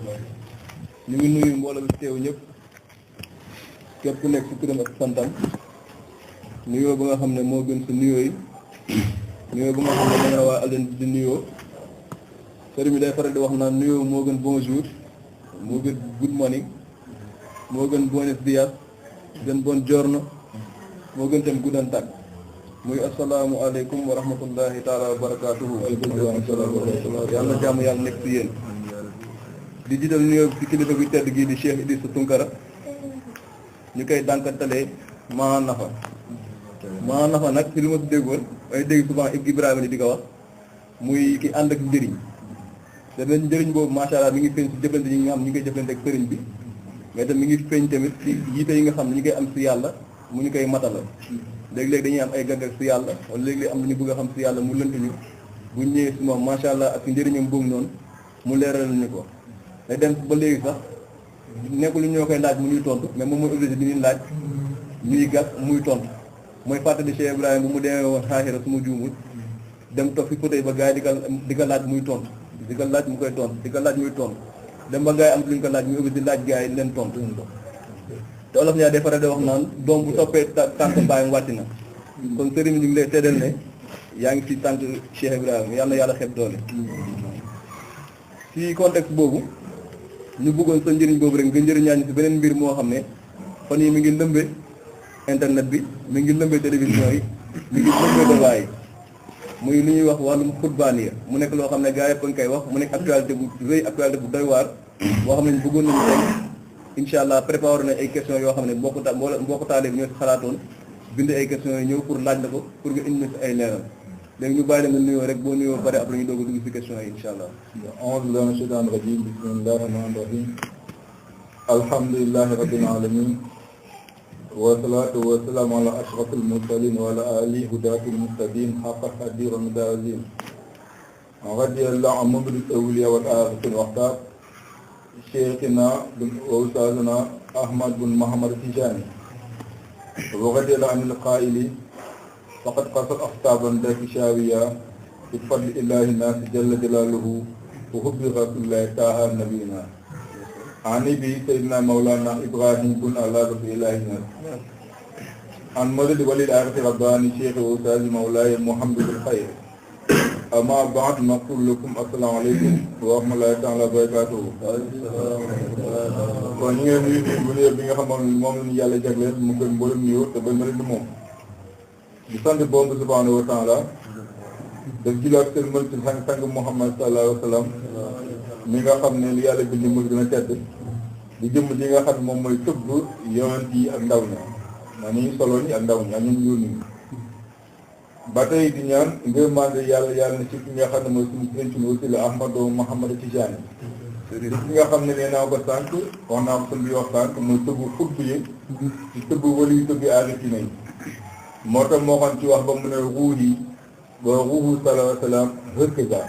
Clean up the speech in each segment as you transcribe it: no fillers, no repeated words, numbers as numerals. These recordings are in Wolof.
ñu ngi nuyu mbooloo bi teew ñëpp képp ku nekk ci turam ak santam nuyoo ba nga xam ne moo gën ci nuyoo yi nuyoo ba nga xam ne da nga waa Alioune di nuyoo sëriñ bi day faral di wax naan nuyoo moo gën bonjour moo gën good morning moo gën buenos dias gën buongiorno moo gën tam guddantak muy assalaamu aleykum wa rahmatullahi taala wa barakatuhu. yàlla na jàmm yàlla nekk ci yéen di jiital nuyoo ci kilifa bi tedd gii di Cheikh Idrissa Tounkara ñu koy dànkantalee maa nafa nag ci li ma si déggoon ay dégg souvent Ibrahima di ko wax muy ki ànd ak njëriñ te dañ njëriñ boobu macha allah mi ngi feeñ si jëflante yi nga xam ñu koy jëflante ak sëriñ bi mais tam mi ngi feeñ tamit ci yiite yi nga xam ne ñu koy am si yàlla mu ñu koy matalal léeg-léeg dañuy am ay gàggal si yàlla wala léeg-léeg am lu ñu bëgg a xam si yàlla mu lënt ñu bu ñëwee si moom macha allah ak njëriñam boobu noonu mu leeral ñu ko day dem ba léegi sax nekkul lu ñoo koy laaj mu ñuy tontu mais moom mooy obligé di ñuy laaj ñuy gas muy tontu mooy fàttali Cheikh Ibrahima bu mu demee woon xaaxira su ma juumul dem toog fi fauteuil ba gars yi di ko laaj muy tontu di ko laaj mu koy tontu di ko laaj muy tontu dem ba gars yi am lu ñu ko laaj muy obligé di laaj gars yi leen tontu te olof ñaar day faral di wax naan doom bu toppee tànk mbaayam wàcc na kon sëriñ ñu ngi lay teddal ne yaa ngi ci tànk Cheikh Ibrahima yal na yàlla xeeb doole ci contexte boobu ñu bëggoon sa njëriñ boobu rek nga njëriñaa ñu ci beneen mbir moo xam ne fan yi mi ngi lëmbe internet bi mi ngi lëmbe télévision yi mi ngi lëmbe débat yi muy lu ñuy wax wàllum xutbaaniya mu nekk loo xam ne gars yëpp a ngi koy wax mu nekk actualité bu rëy actualité bu doy waar boo xam ne ñu bëggoon nañu tey incha allah préparé nañ ay questions yoo xam ne mbokku taale bi ñoo si xalaatoon bind ay questions yi ñëw pour laaj la ko pour nga indi si ay leeral léegi ñu bàyyi la nga nuyoo rek boo nuyoo pare après ñu doog a dugg si questions yi incha allah. a'uuzu billaahi mina shaytaani rajiim bismillaahi rahmaani rahiim alhamdulillaahi rabbil aalamiin wa salaatu wa salaamu ala ashrafil mursaliin wa ala aalihi hudaatil muhtadiin haqqa qadrihi wa miqdaarihi radiyallaahu an mubdil awliyaa wal aaxirin waxtaar cheikhina wa ustaazina Ahmad bin Muhammad Tijaani wa radiyallaahu anil qaa'ili faqad qasat axtaaban daki shaawiya bi fadli illaahi naasi jalla jalaaluhu wa hubbi rasuulillaahi taaha nabiyina ani bi sayyidina mawlana Ibrahim bun ala rabbi illaahi naas an madadi walil aaxirati rabbaani cheikh wa ustaazi mawlaaya Muhammadul xayr amma ba'd naqulu lakum assalaamu aleykum wa rahmatullaahi taala wa barakaatuhu. kon ñu ngeen nuyu bu nuyoo bi nga xam moom la ñu yàlla jagleel mu gën mboolem nuyoo te ba mel ni moom di sant borom bi subhaanahu wa taala daf jilaat seen mën ci sang Muhammad sallallahu alayhi wa sallam mi nga xam ne li yàlla bind mu gën a tedd di jëmm ji nga xam ne moom mooy tëbb yonent yi ak ndaw ñi maa ni ñu solo ñi ak ndaw ñi ak ñun yónni ba tey di ñaan ngërmande yàlla na ci ki nga xam ne mooy suñu sëriñ suñu wasila Ahmadu Muhammad Tijaani ki nga xam ne nee naa ko sànq wax naa ko sën bi wax sànq mooy tëggu xutb yi ci tëgg wala yu tëgg aarifina yi moo tax moo xam ci wax ba mu ne ruuhi ba ruuhu sallallahu alayhi wa sallam hëkkaga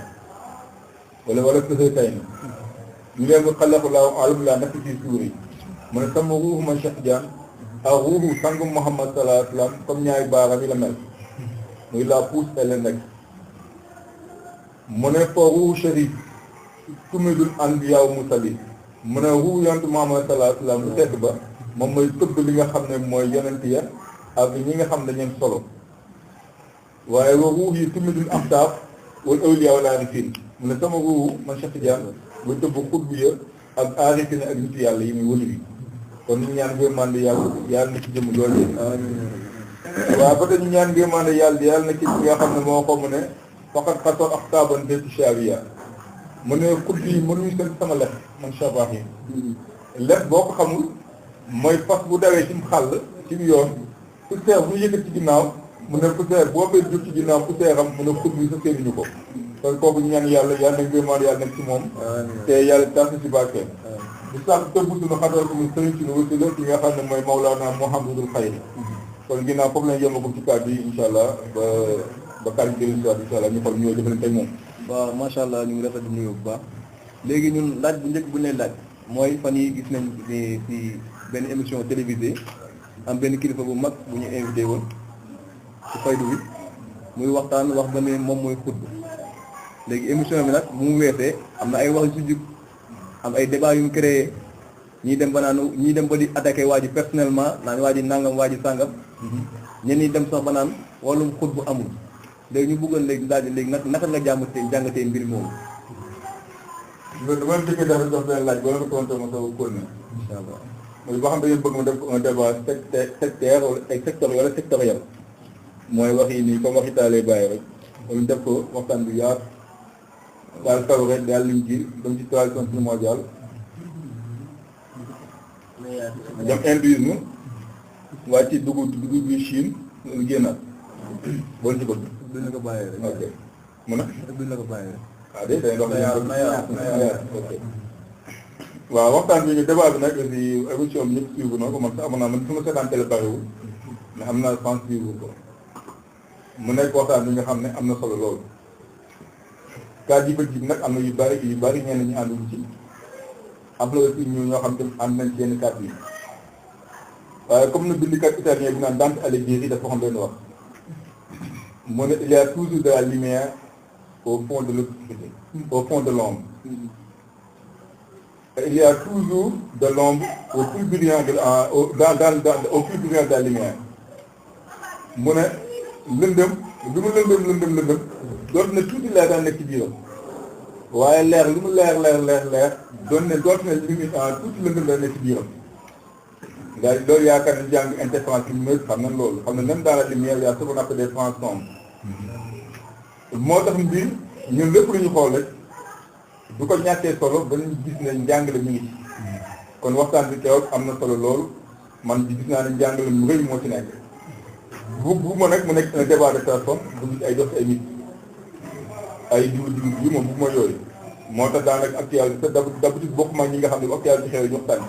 wala kësë tay na ñu leen ko xalaxulaahu alam laa nekk ci suur yi mu ne sama ruuhu man Cheikh Diane ak ruuhu sangu Muhammad sallallahu alayhi wa sallam comme ñaari baaraam yi la mel muy la pousse et le nec mu ne fa ruuhu sharif tumidul anbiyaa mursaliin mu ne ruuhu yonent Muhammad sallallahu alayhi wa sallam bu tedd ba moom mooy tëbb li nga xam ne mooy yonent ya ak ñi nga xam ne dañu solo waaye wa ruuh yi tumidul aftaaf wal awliyaa wal aarifiin mu ne sama ruuhu man Cheikh Tidiane ba tëbb xutbu ya ak aarifiin ak nitu yàlla yi muy wëli bi kon ñu ñaan ngërmande yàlla na ci jëm loolu waaw ba dañu ñaan ngërmande yàlla na ci nga xam ne moo ko mu ne faqad qasat axtaaban daki shaawiya mu ne xutbu yi mënuñu seen sama lef man shabaax yi lef boo ko xamul mooy fas bu dawee ci xàll ci yoon poussière bu ñu yëkkat ci ginnaaw mu ne poussière boo koy jur ci ginnaaw poussière am mu ne xut bi sa séenuñu ko kon kooku ñaan yàlla na ngërmaan yàlla nekk ci moom te yàlla tas ci barkeem di sax tëbb suñu xatal ko mu sëriñ suñu wasila ki nga xam ne mooy Mawlana Muhammadul xayr kon ginnaaw foofu lañ yemagum ci kàddu yi insha allah ba kàddu jëli si waat insha allah ñu xool ñoo jëfalante ak moom. waaw macha allah ñu ngi rafet di nuyu bu baax léegi ñun laaj bu njëkk bu ñu lay laaj mooy fan yi gis nañ ni ci benn émission télévisée am benn kilifa bu mag bu ñu invité woon ci faydu bi muy waxtaan wax ba ne moom mooy xutb léegi émission bi nag bu mu weesee am na ay wax yu si jub am ay débat yu mu créé ñii dem ba naan ñii dem ba di attaqué waa ji personnellement naan waa ji nangam waa ji sàngam ñenn ñi dem sax ba naan wàllum xut bu amul léegi ñu bëggoon léegi daal di léegi naka nga jàngatee mbir moomu. loolu dama leen dëkk dafa jox benn laaj boo leen ko tontu ma soog a continuer. incha allah mooy boo xam ne dañoo bëgg mu def un débat sectaire wala ay secteur wala sectoriel mooy wax yi nii comme waxi taalee bàyyi rek wala def ko waxtaan bi yaatu daal taw rek daal liñ ci dem ci tradition mondiale dem hindouisme waa ci dugub bi Chine génnaat boolu ci bëgg. duñ la ko bàyyee rek. ok mun na. duñ la ko bàyyee rek. ah day day ndox na yaar ok waaw waxtaan bi ñu débat bi nag aussi émission bi ñëpp suivre na ko man sax amoon naa man su ma seetaan télé bariwul mais am naa chance suivre ko mu nekk waxtaan bi nga xam ne am na solo loolu cas yi fa jib nag am na yu bari ñenn ñi ànduñ ci am na aussi ñu ñoo xam te ànd nañ ci yenn kàddu yi waaye comme na bindikat italien bi naan Dante Alighieri dafa xam benn wax mu ne il y a toujours de la lumière au fond de l'obscurité, au fond de l'ombre. Et il y a toujours de l'ombre au plus brillant au plus brillant de la lumière. mu ne lëndëm lu mu lëndëm dootu ne tuuti leer daan nekk ci biiram waaye leer lu mu leer doon ne dootu ne limite tuuti lëndëm daan nekk ci biiram daal loolu yaakaar nañ jàng interférence lumineuse xam nañ loolu xam ne même dans la lumière il y a ce qu'on appelle des franges sombres moo tax mbir ñun lépp lu ñu xool rek du ko ñàkkee solo ba ñu gis ne njàngale mi ngi ci kon waxtaan bi keroog am na solo loolu man gis naa ne njàngale mu rëy moo ci nekk bu ma nag mu nekk un débat de personne bu gis ay dox ay nit ay diw yi moom bu ma yooyu moo tax daanaka actualité d'habitude bokk ma ñi nga xam ne bu actualité xew ñu waxtaan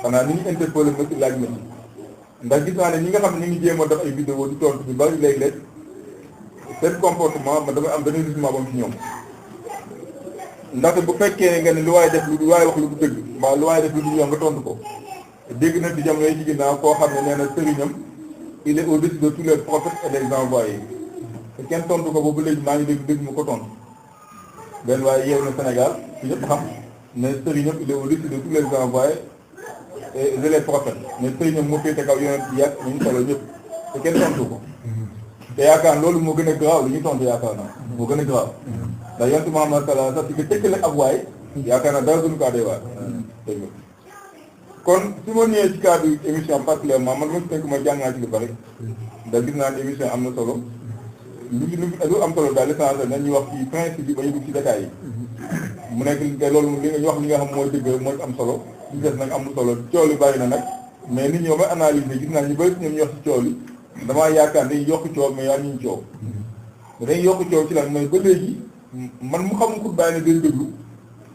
xanaa ni ñu interpellé ma ci laaj ma ci ndax gis naa ne ñi nga xam ne ñu ngi jéem a def ay vidéo di tontu bi bari léeg-léeg seen comportement man damay am benn jugement bam ci ñoom ndaxte bu fekkee nga ne lu waaye def lu waaye wax lu du dëgg mbaa lu waaye def lu du yoon nga tontu ko dégg na di jamono yi ci ginnaaw koo xam ne nee na sëriñam il est au-dessus de tous les prophètes et les envoyés te kenn tontu ko boobu léegi maa ngi dégg mu ko tontu benn waaye yeew na Sénégal ci ñëpp xam ne sëriñam il est au-dessus de tous les envoyés et les prophètes mais sëriñam moo féete kaw yonent yi ak ñu solo ñëpp te kenn tontu ko te yaakaar loolu moo gën a garaaw li ñu tontu yaakaar naa moo gën a garaaw ndax yonent Muhammad sallallahu alayhi wasallam sax si nga ab waay yaakaar naa dara gënu kaa doy waay dégg nga kon su ma ñëwee ci cadre émission particulièrement man ma si tënk ma jàngaa ci lu bari ndax gis naa ne émission am na solo lu am solo daal l'essentiel nañ ñu wax ci principe bi ba ñu dugg ci détails yi mu nekk loolu li nga ñu wax li nga xam mooy dëgg mooy am solo li des nag am solo coow li bari na nag mais nit ñoo may analyser gis naa ñu bëri ñoom ñu wax ci coow li damaa yaakaar dañuy yokk coow mais yaa ñu coow dañuy yokk coow ci lan mooy ba léegi man mu xamul xut bàyyi ne dañ déglu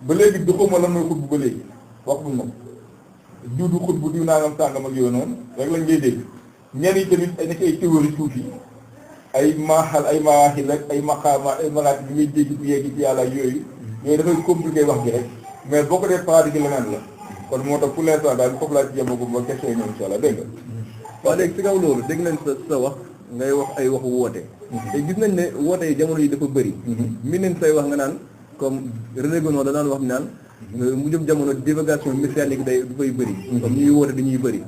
ba léegi du xawma lan mooy xut bu ba léegi wax buñ moom diw du xut bu diw naangam sàngam ak yooyu noonu rek lañ ngay dégg ñenn yi tamit ay nekk ay théorie tuuti ay maaxal ay maaxil rek ay maqaama ay maraat bi ngay dégg ci yegg ci yàlla ak yooyu dafay compliqué wax ji rek mais boo ko dee pratique leneen la kon moo tax pour l'instant daal foofu laa ci yemagum ba question ñëw incha allah dégg nga waaw léegi si kaw loolu dégg nañ sa wax ngay wax ay waxu woote te gis nañ ne woote yi jamono yi dafa bëri mi neen say wax nga naan comme René Gonon da daan wax naan mu jëm jamono divulgation messianique day dafay bëri comme ñuy woote dañuy bëri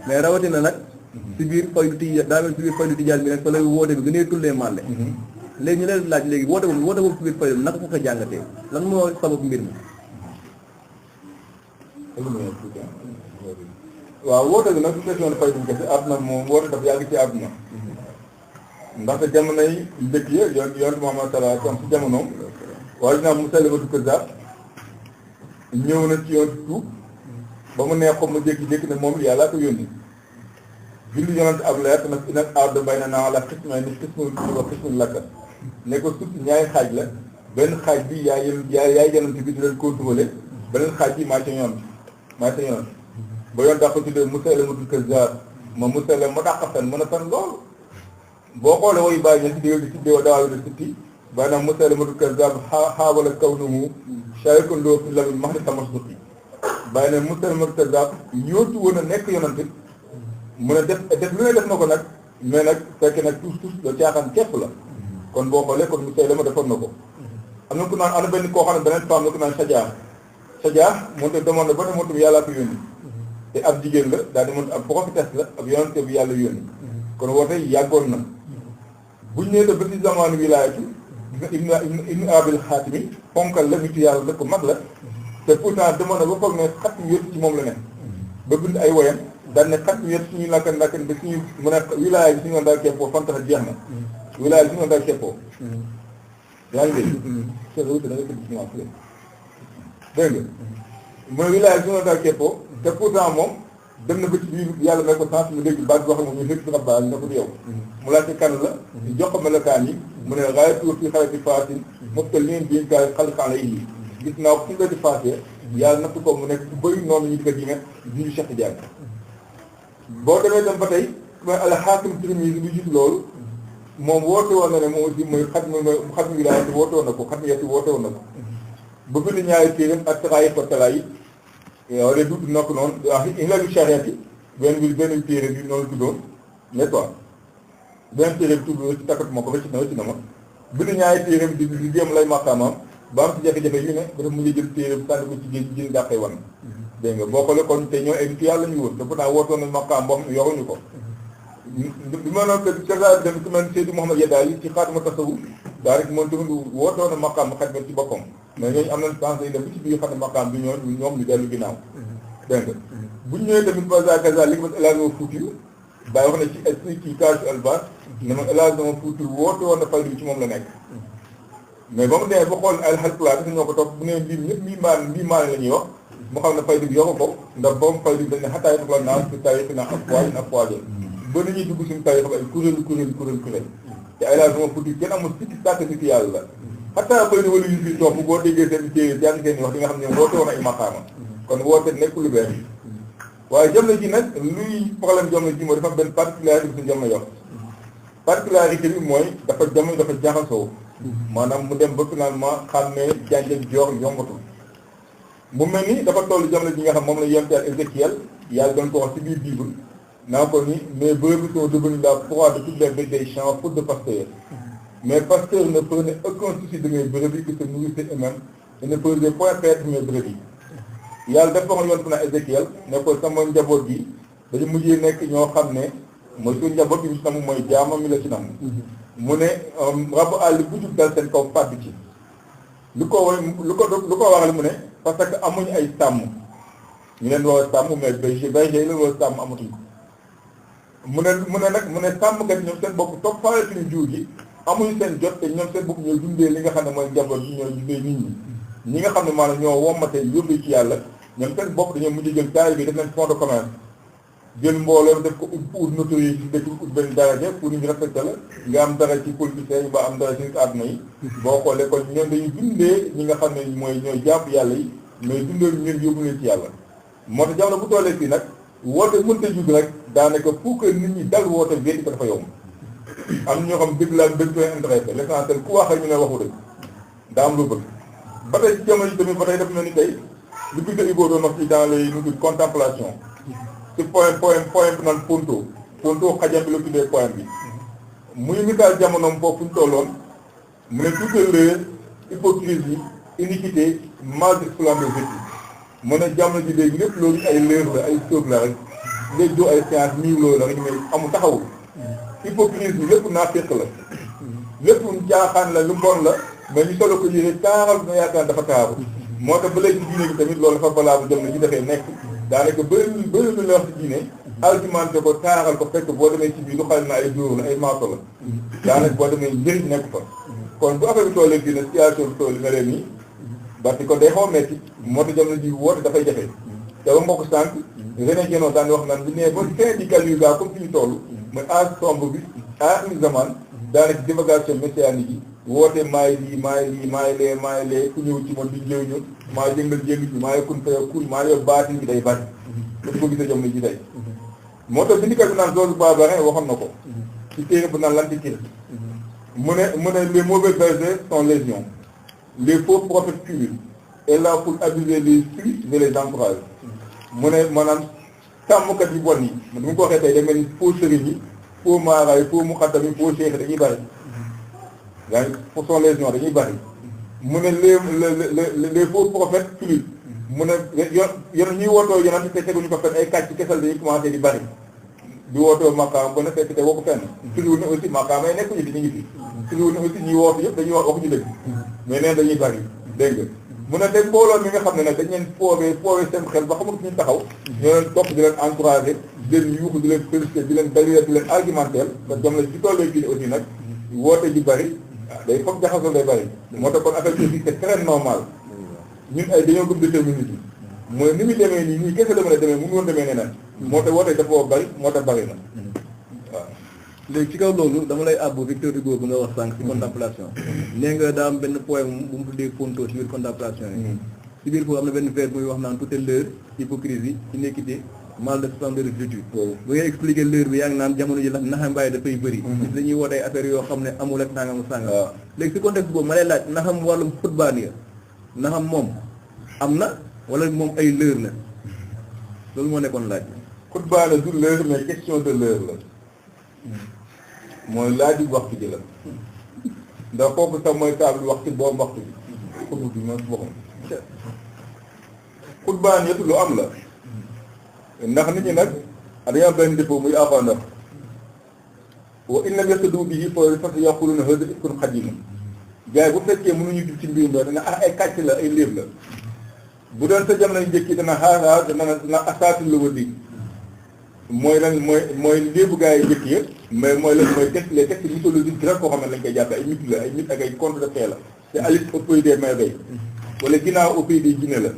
mais rawatina nag si biir faydu tijaan daa mel si biir faydu tijaan bi nag fa lay woote bi gën a tullee màlle léegi ñu leen laaj léegi woote boobu si biir faydu bi naka nga ko jàngatee lan moo sabab mbir mi waaw woote bi nag su question faydu bi kese àdduna moom woote daf yàgg ci àdduna ndaxte jamono yi njëkk ya yoon Muhammad sallallahu alayhi wasallam si jamonoom waaye dinaa Musaylimatu Kazzaab ñëw na ci yoon tuub ba mu neex ko mu jékki-jékki ne moom yàllaa ko yónni julli yonante ab leer nag inal arda baynanaa ala qismayni qismun wa qismun laka ne ko suuf ñaari xaaj la benn xaaj bi yaay yonante bi di leen contrôler beneen xaaj bi maa ca yoon ba yoon daa ko tuddee Musaylimatu Kazzaab ma Musaylim ma dàq fen mën a fen loolu boo xoolee woyu bàyyi ña si déw di si déw dawal de sitti maanaam Musaylimatu Kazzaab xaawala kawnuhu sharikun lahu fi lamil mahdi tamassuki bàyyi ne Musaylimatu Kazzaab ñootu woon a nekk yonante mu ne def lu ne def na ko nag mais nag fekk nag tous la caaxaan képp la kon boo xoolee kon Musaylima defoon na ko am na ku naan ana benn koo xam ne beneen femme la ku naan Sajaa Sajaa moom tamit demoon na ba ne moom tamit yàllaa ko yónni te ab jigéen la daal di mën ab prophétesse la ab yonente bi yàlla yónni kon woote yàggoon na buñ nee ba ci zamaanu wilaayatu ibnu abil xaatimi ponkal la nitu yàlla la ko mag la te pourtant demoon na ba foog ne xat mi yëpp ci moom la ne ba bind ay woyam daal ne xat mi yëpp suñu nakkan ba suñu mën a wilaaya bi suñu doon daal keppoo fantax jeex na wilaaya bi suñu doon daal keppoo yaa ngi dégg da nga tëdd ci ñaar dégg nga mooy wilaaya bi suñu doon daal keppoo te pourtant moom dem na ba ci biir yàlla may ko sens mu dégg baat boo xam ne moom ñu lépp dina baax ne ko di yow mu laajte kan la jox ko melokaan yi mu ne raayatu fi xale di faasin moom te lien bi gaay xalxaala yi gis naa ko fu nga di faasee yàlla natt ko mu nekk bu bëri noonu ñu di ko dinga ñu Cheikh Tidiane boo demee dem ba tey mooy alxaakim Tirmisi bi jiitu loolu moom woote woon na ne moom aussi mooy xatmi wilaaya te woote woon na ko xatmi yetti woote woon na ko ba bind ñaari téeram ak taraay ko talaay wala du nokk noonu ilalu chariat yi benn téere bi noonu tuddoon n'est-ce pas benn téere bi tudd ci takkat moo ko wecc na ma bind ñaari téeram di jéem lay maqaamaam ba am ci jafe-jafe yu ne ba def mu ngi jël téere bi sànni ko ci géej jël dàqee wan dégg nga boo xoolee kon te ñoo ay nit yàlla ñu woon te pourtant wootoon na maqaam boo xam ne yoruñu ko bi ma noonu caga dem ku mel Seydi Mouhamed Yadaali ci xaatuma tasawuf daa rek moom tamit wootoon na maqaam xaj ci boppam mais ñooñu am nañ chance yi dem ci biir xam ne maqaam bi ñoom ñu dellu ginnaaw dégg nga buñ ñëwee tamit basa gaza li nga mas élargement Fuuti bàyyi wax ne ci Kaasu Alba ne ma élargement Fuuti woote woon na faydu bi ci moom la nekk mais ba mu demee ba xool ay Haalpulaar dafa ñoo ko topp bu nee mbir ñëpp mbii maan la ñuy wax mu xam ne faydu bi yoru ko ndax boobu faydu bi dañ ne xataay la naan si tarix na ak poids ba nañuy dugg suñu tarix ay kuréel te élargement Fuuti kenn amul sikki sàkk nit yàlla la xataa bëri wala yu fi topp boo déggee seen téere jàng seen wax di nga xam ne woote woon ay maqaama kon woote nekk lu bees waaye jamono ji nag luy problème jamono ji mooy dafa am benn particularité bi suñu jamono yor particularité bi mooy dafa jamono dafa jaxasoo maanaam mu dem ba finalement xam ne jànjeg joor yombatul mu mel ni dafa toll jamono ji nga xam moom la yonent Ézéchiel yàlla doon ko wax ci biir Bible naa ko ni mes brebis sont devenues la proie de toutes les bêtes des champs faute de pasteurs. Mes pasteurs ne prenaient aucun souci de mes brebis que se nourrissaient eux-mêmes et ne faisaient point perdre mes brebis. yàlla dafa wax yoon na Ézéchiel ne ko sama njaboot gi dañu mujjee nekk ñoo xam ne mooy suñu njaboot bi ci nam mooy jaamam mi la ci nam mu ne rabu àll bu jub dal seen kaw fàdd ci lu ko waral mu ne parce que amuñu ay sàmm ñu leen war a sàmm mais berger la war a sàmm amatuñ ko mu ne sàmmkat ñoom seen bopp topp faale suñu jur gi amuñu seen jot te ñoom seen bopp ñooy dundee li nga xam ne mooy njaboot bi ñooy dundee nit ñi nga xam ne maanaam ñoo wommate yóbbu ci yàlla ñoom seen bopp dañoo mujj jël taay bi def leen fond de commerce jël mbooloo def ko ut notoriété ci dëkk ut benn daraja pour ñu respecté la nga am dara ci politiciens yi ba am dara ci nit àdduna yi boo xoolee kon ñoom dañuy dundee ñi nga xam ne mooy ñooy jàpp yàlla yi mais dundee ñu leen yóbbu leen ci yàlla moo tax jamono bu tollee fii nag woote mënta jug rek daanaka pour que nit ñi dal woote wéeti ko dafa yomb am ñoo xam dëgg laa dëgg koy intéressé l'essentiel ku wax rek ñu ne waxu rek daa am lu bëgg ba tey ci jamono ji tamit ba tey def na ni tey lu Victor Hugo doon wax ci dans les nu contemplation ci poème bi naan Ponto xajam bi la tuddee poème bi muy misaal jamonoom foofu ñu tolloon mu ne tout est leurre, hypocrisie, iniquité, mal d'exploiter le vécu mu ne jamono ji léegi lépp loolu ay leer la ay sóob la rek léegi doo ay science nii loolu la rek mais amul taxawul hypocrisie lépp naaféq la lépp jaaxaan la lu bon la mais ñu solo ko yére taaral na yaakaar dafa taaru moo tax ba léegi diine bi tamit loolu dafa balaa bu jëm na ci defee nekk daanaka bëri lu la wax ci diine argumenté ko taaral ko fekk boo demee ci biir lu xale na ay dóor la ay maaso la daanaka boo demee njëriñ nekk fa kon bu affaire bi tollee dina situation bi toll nga leen nii parce que day xaw a metti moo tax jamono ji woote dafay jafe te ba mbokk sànq René Guénon daan wax naan bu nee ba fin du Galuga comme fi ñu toll mooy âge sombre bi aaxir zaman daanaka divagation messianique yi woote maay lee ku ñëw ci man di ñëw ñu maa jëngal jéngi bi maa kun fay kun maa yor baati bi day bari dafa ko gisee jamono ji day moo tax bindikat bi naan Georges Barbarin waxoon na ko ci téere bu naan l'Antiquité mu ne les mauvais bergers sont légion, les faux prophètes fuient et là pour abuser les flux et les encourager mu ne maanaam sàmmkat yi bon yi du ma ko waxee tey da mel ni faux sëriñ yi faux maaraay faux muxaddam yi faux cheikh dañuy bari yaa ngi sont légion dañuy bari mu ne les faux prophètes fuient mu ne yoon ñuy wootoo yonent te teguñu ko fenn ay kàcc kesal dañuy commencé di bari di wootoo maqaam ba na fekk te woo ko fenn firiwul ne aussi maqaam ay nekkuñu fi ñu ngi fi firiwul ne aussi ñuy wootu yëpp dañuy wax waxuñu dëgg mais neen dañuy bari dégg nga mu ne te mbooloo mi nga xam ne nag dañ leen foowee seen xel ba xamul ñu taxaw ñoo leen topp di leen encouragé di leen yuuxu di leen félicité di leen dalile di leen argumentaire parce que jom la ci tollee kii aussi nag woote ji bari day foog jaxasoo day bari moo tax kon affaire bi c'est très normal ñun ay dañoo gëm déterminisme mooy ni mu demee nii ñii kese la mën a demee mënu woon demee neneen moo tax woote dafa bari moo tax bari na waaw léegi ci kaw loolu dama lay àbbu Victor Hugo bu nga wax sànq ci contemplation nee nga daa am benn poème bu mu tuddee Ponto ci biir contemplation yi ci biir foofu am na benn vers muy wax naan tout est leurre, hypocrisie, iniquité, mal de splendeur de vertu bu ngay expliquer leurre bi yaa ngi naan jamono ji la naxambaay dafay bëri dañuy woote ay affaires yoo xam ne amul ak nangam sàngam léegi ci contexte boobu ma lay laaj naxam wàllum xutbaaniya naxam moom am na wala moom ay leurre la loolu moo nekkoon laaj xutbaana du leurre mais question de leurre la mooy laaju waxtu ji la ndax foofu sax mooy table waxtu boobu waxtu bi xutbu bi mooy boppam xutbaan yëpp lu am la ndax nit ñi nag dañoo am benn défaut muy avant ndax wa in lam yastadu bihi fa yaquluna hada ifkun qadim gars yi bu fekkee mënuñu gis ci mbirum la dana ay kàcc la ay léeb la bu doon sa jamono njëkk dana xaaxaa dana asaatul la wadi mooy lan mooy léebu gars yi njëkk yëpp mais mooy lan mooy les textes mythologiques grec koo xam ne lañ koy jàppe ay mythe la ay mythe ak ay contes de fées la te Alice au pays des merveilles wala ginnaaw au pays des jinne la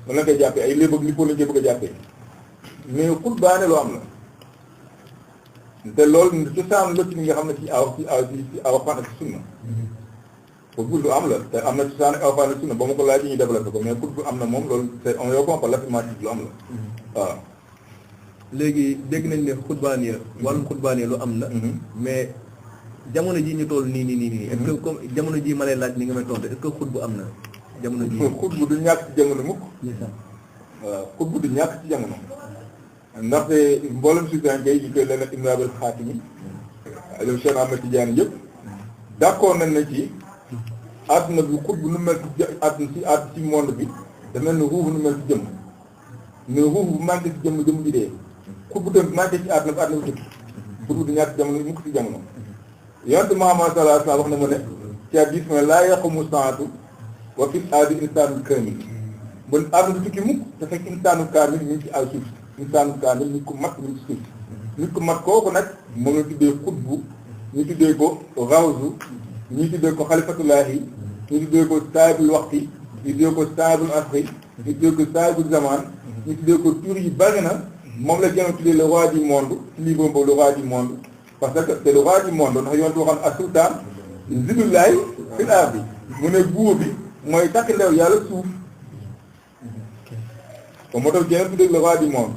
wala lañ koy jàppee ay léeb ak li lañ koy bëgg a jàppee mais xutbaane loo am la te loolu cosaan la ci li nga xam ne ci Alxuraan ak sunna xutbu lu am la te am na cosaan ak Alxuraan ak sunna ba ma ko laaj ñuy développé ko mais xutbu am na moom loolu c'est on le comprend l'affirmative lu am la waaw léegi dégg nañ ne xutbaaniya wàllum xutbaaniya lu am la mais jamono ji ñu toll nii est-ce que comme jamono ji ma lay laaj ni nga may tontu est-ce que xutbu am na jamono ji xutbu du ñàkk ci jamono mukk waaw xutbu du ñàkk ci jamono ndaxte mboolem sudan kay ñu koy leen ak imraabal xaatimi le Cheikh Ahmed Tidiane yëpp d'accord nañ na ci àdduna bi xutbu nu mel ci àdduna ci monde bi da mel ni ruufu nu mel ci jëmm mais ruufu bu manqué ci jëmm ji dee xutbu tamit manqué ci àdduna bi àdduna bi tukki xutbu du ñàkk jamono mukk ci jamono yonent Muhammad sallallahu alayhi wa sallam wax na mu ne ci hadiis ma laa yaqumu saatu wa fi aadi insaanu kaamil ba àdduna du tukki mukk te fekk insaanu kaamil ñu ngi ci ay suuf insaanu kaamil nit ku mat ñu ngi ci suuf nit ku mat kooku nag moom la tuddee xutbu ñu tuddee ko rawzu ñu tuddee ko xalifatullaahi ñu tuddee ko saahibul waxti ñu tuddee ko saahibul asri ñu tuddee ko saahibul zaman ñu tuddee ko tur yi bari na moom la gën a tuddee le roi du monde ci livre boobu le roi du monde parce que c'est le roi du monde ndax yoon waxoon ak sultaan zilullahi fil ardi mu ne buur bi mooy takk ndew yàlla suuf kon moo tax gën a tuddee le roi du monde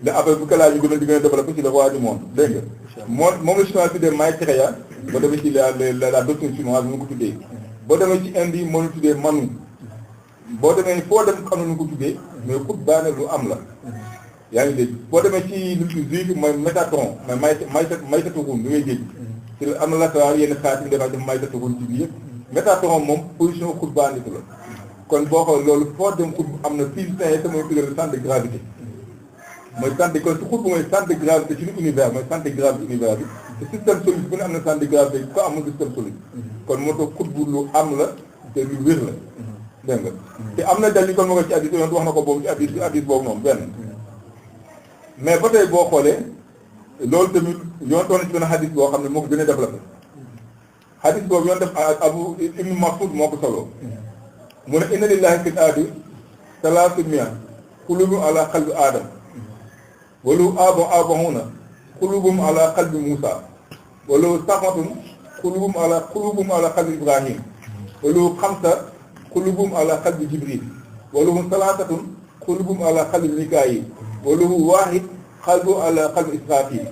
da après bu ko laaj ñu gën a di gën a développé ci le roi du monde dégg nga moom la chinois tuddee Maitreya boo demee ci la doctrine chinoise nu ko tuddee boo demee ci Inde yi moo ñu tuddee Manu boo demee foo dem xam na nu ko tuddee mais xutbaane lu am la yaa ngi dégg boo demee ci lu juif mooy Métatron mooy Maytatuhun bi ngay dégg ci am na la yenn xaat yi dafay def Maytatuhun ci biir Métatron moom position xutbaane la kon boo xool loolu foo dem xut am na physicien yi te mooy tuddee le centre de gravité mooy centre kon su xutbu mooy centre de gravité ci l'univers mooy centre de gravité univers bi te système solide bu ne am na centre de gravité ko amul système solide kon moo tax xutbu lu am la te lu wér la dégg nga te am na dal li kon ma ko ci addis yoon wax na ko boobu ci addis boobu noonu benn mais ba tey boo xoolee loolu tamit yoon toon na ci benn xadis boo xam ne moo ko gën a développé xadis boobu yoon def Abu Ibn Mas'ud moo ko solo mu ne inna lillahi fil ardi salaasumia qulubun ala qalbi Adam walu abahuna qulubum ala qalbi Musa walu saxmatun qulubum ala qalbi Ibrahim walu xamsa qulubum ala qalbi Jibril walu salaasatun qulubum ala qalbi Mikaayil walu waahid qalbu ala qalbi Israfil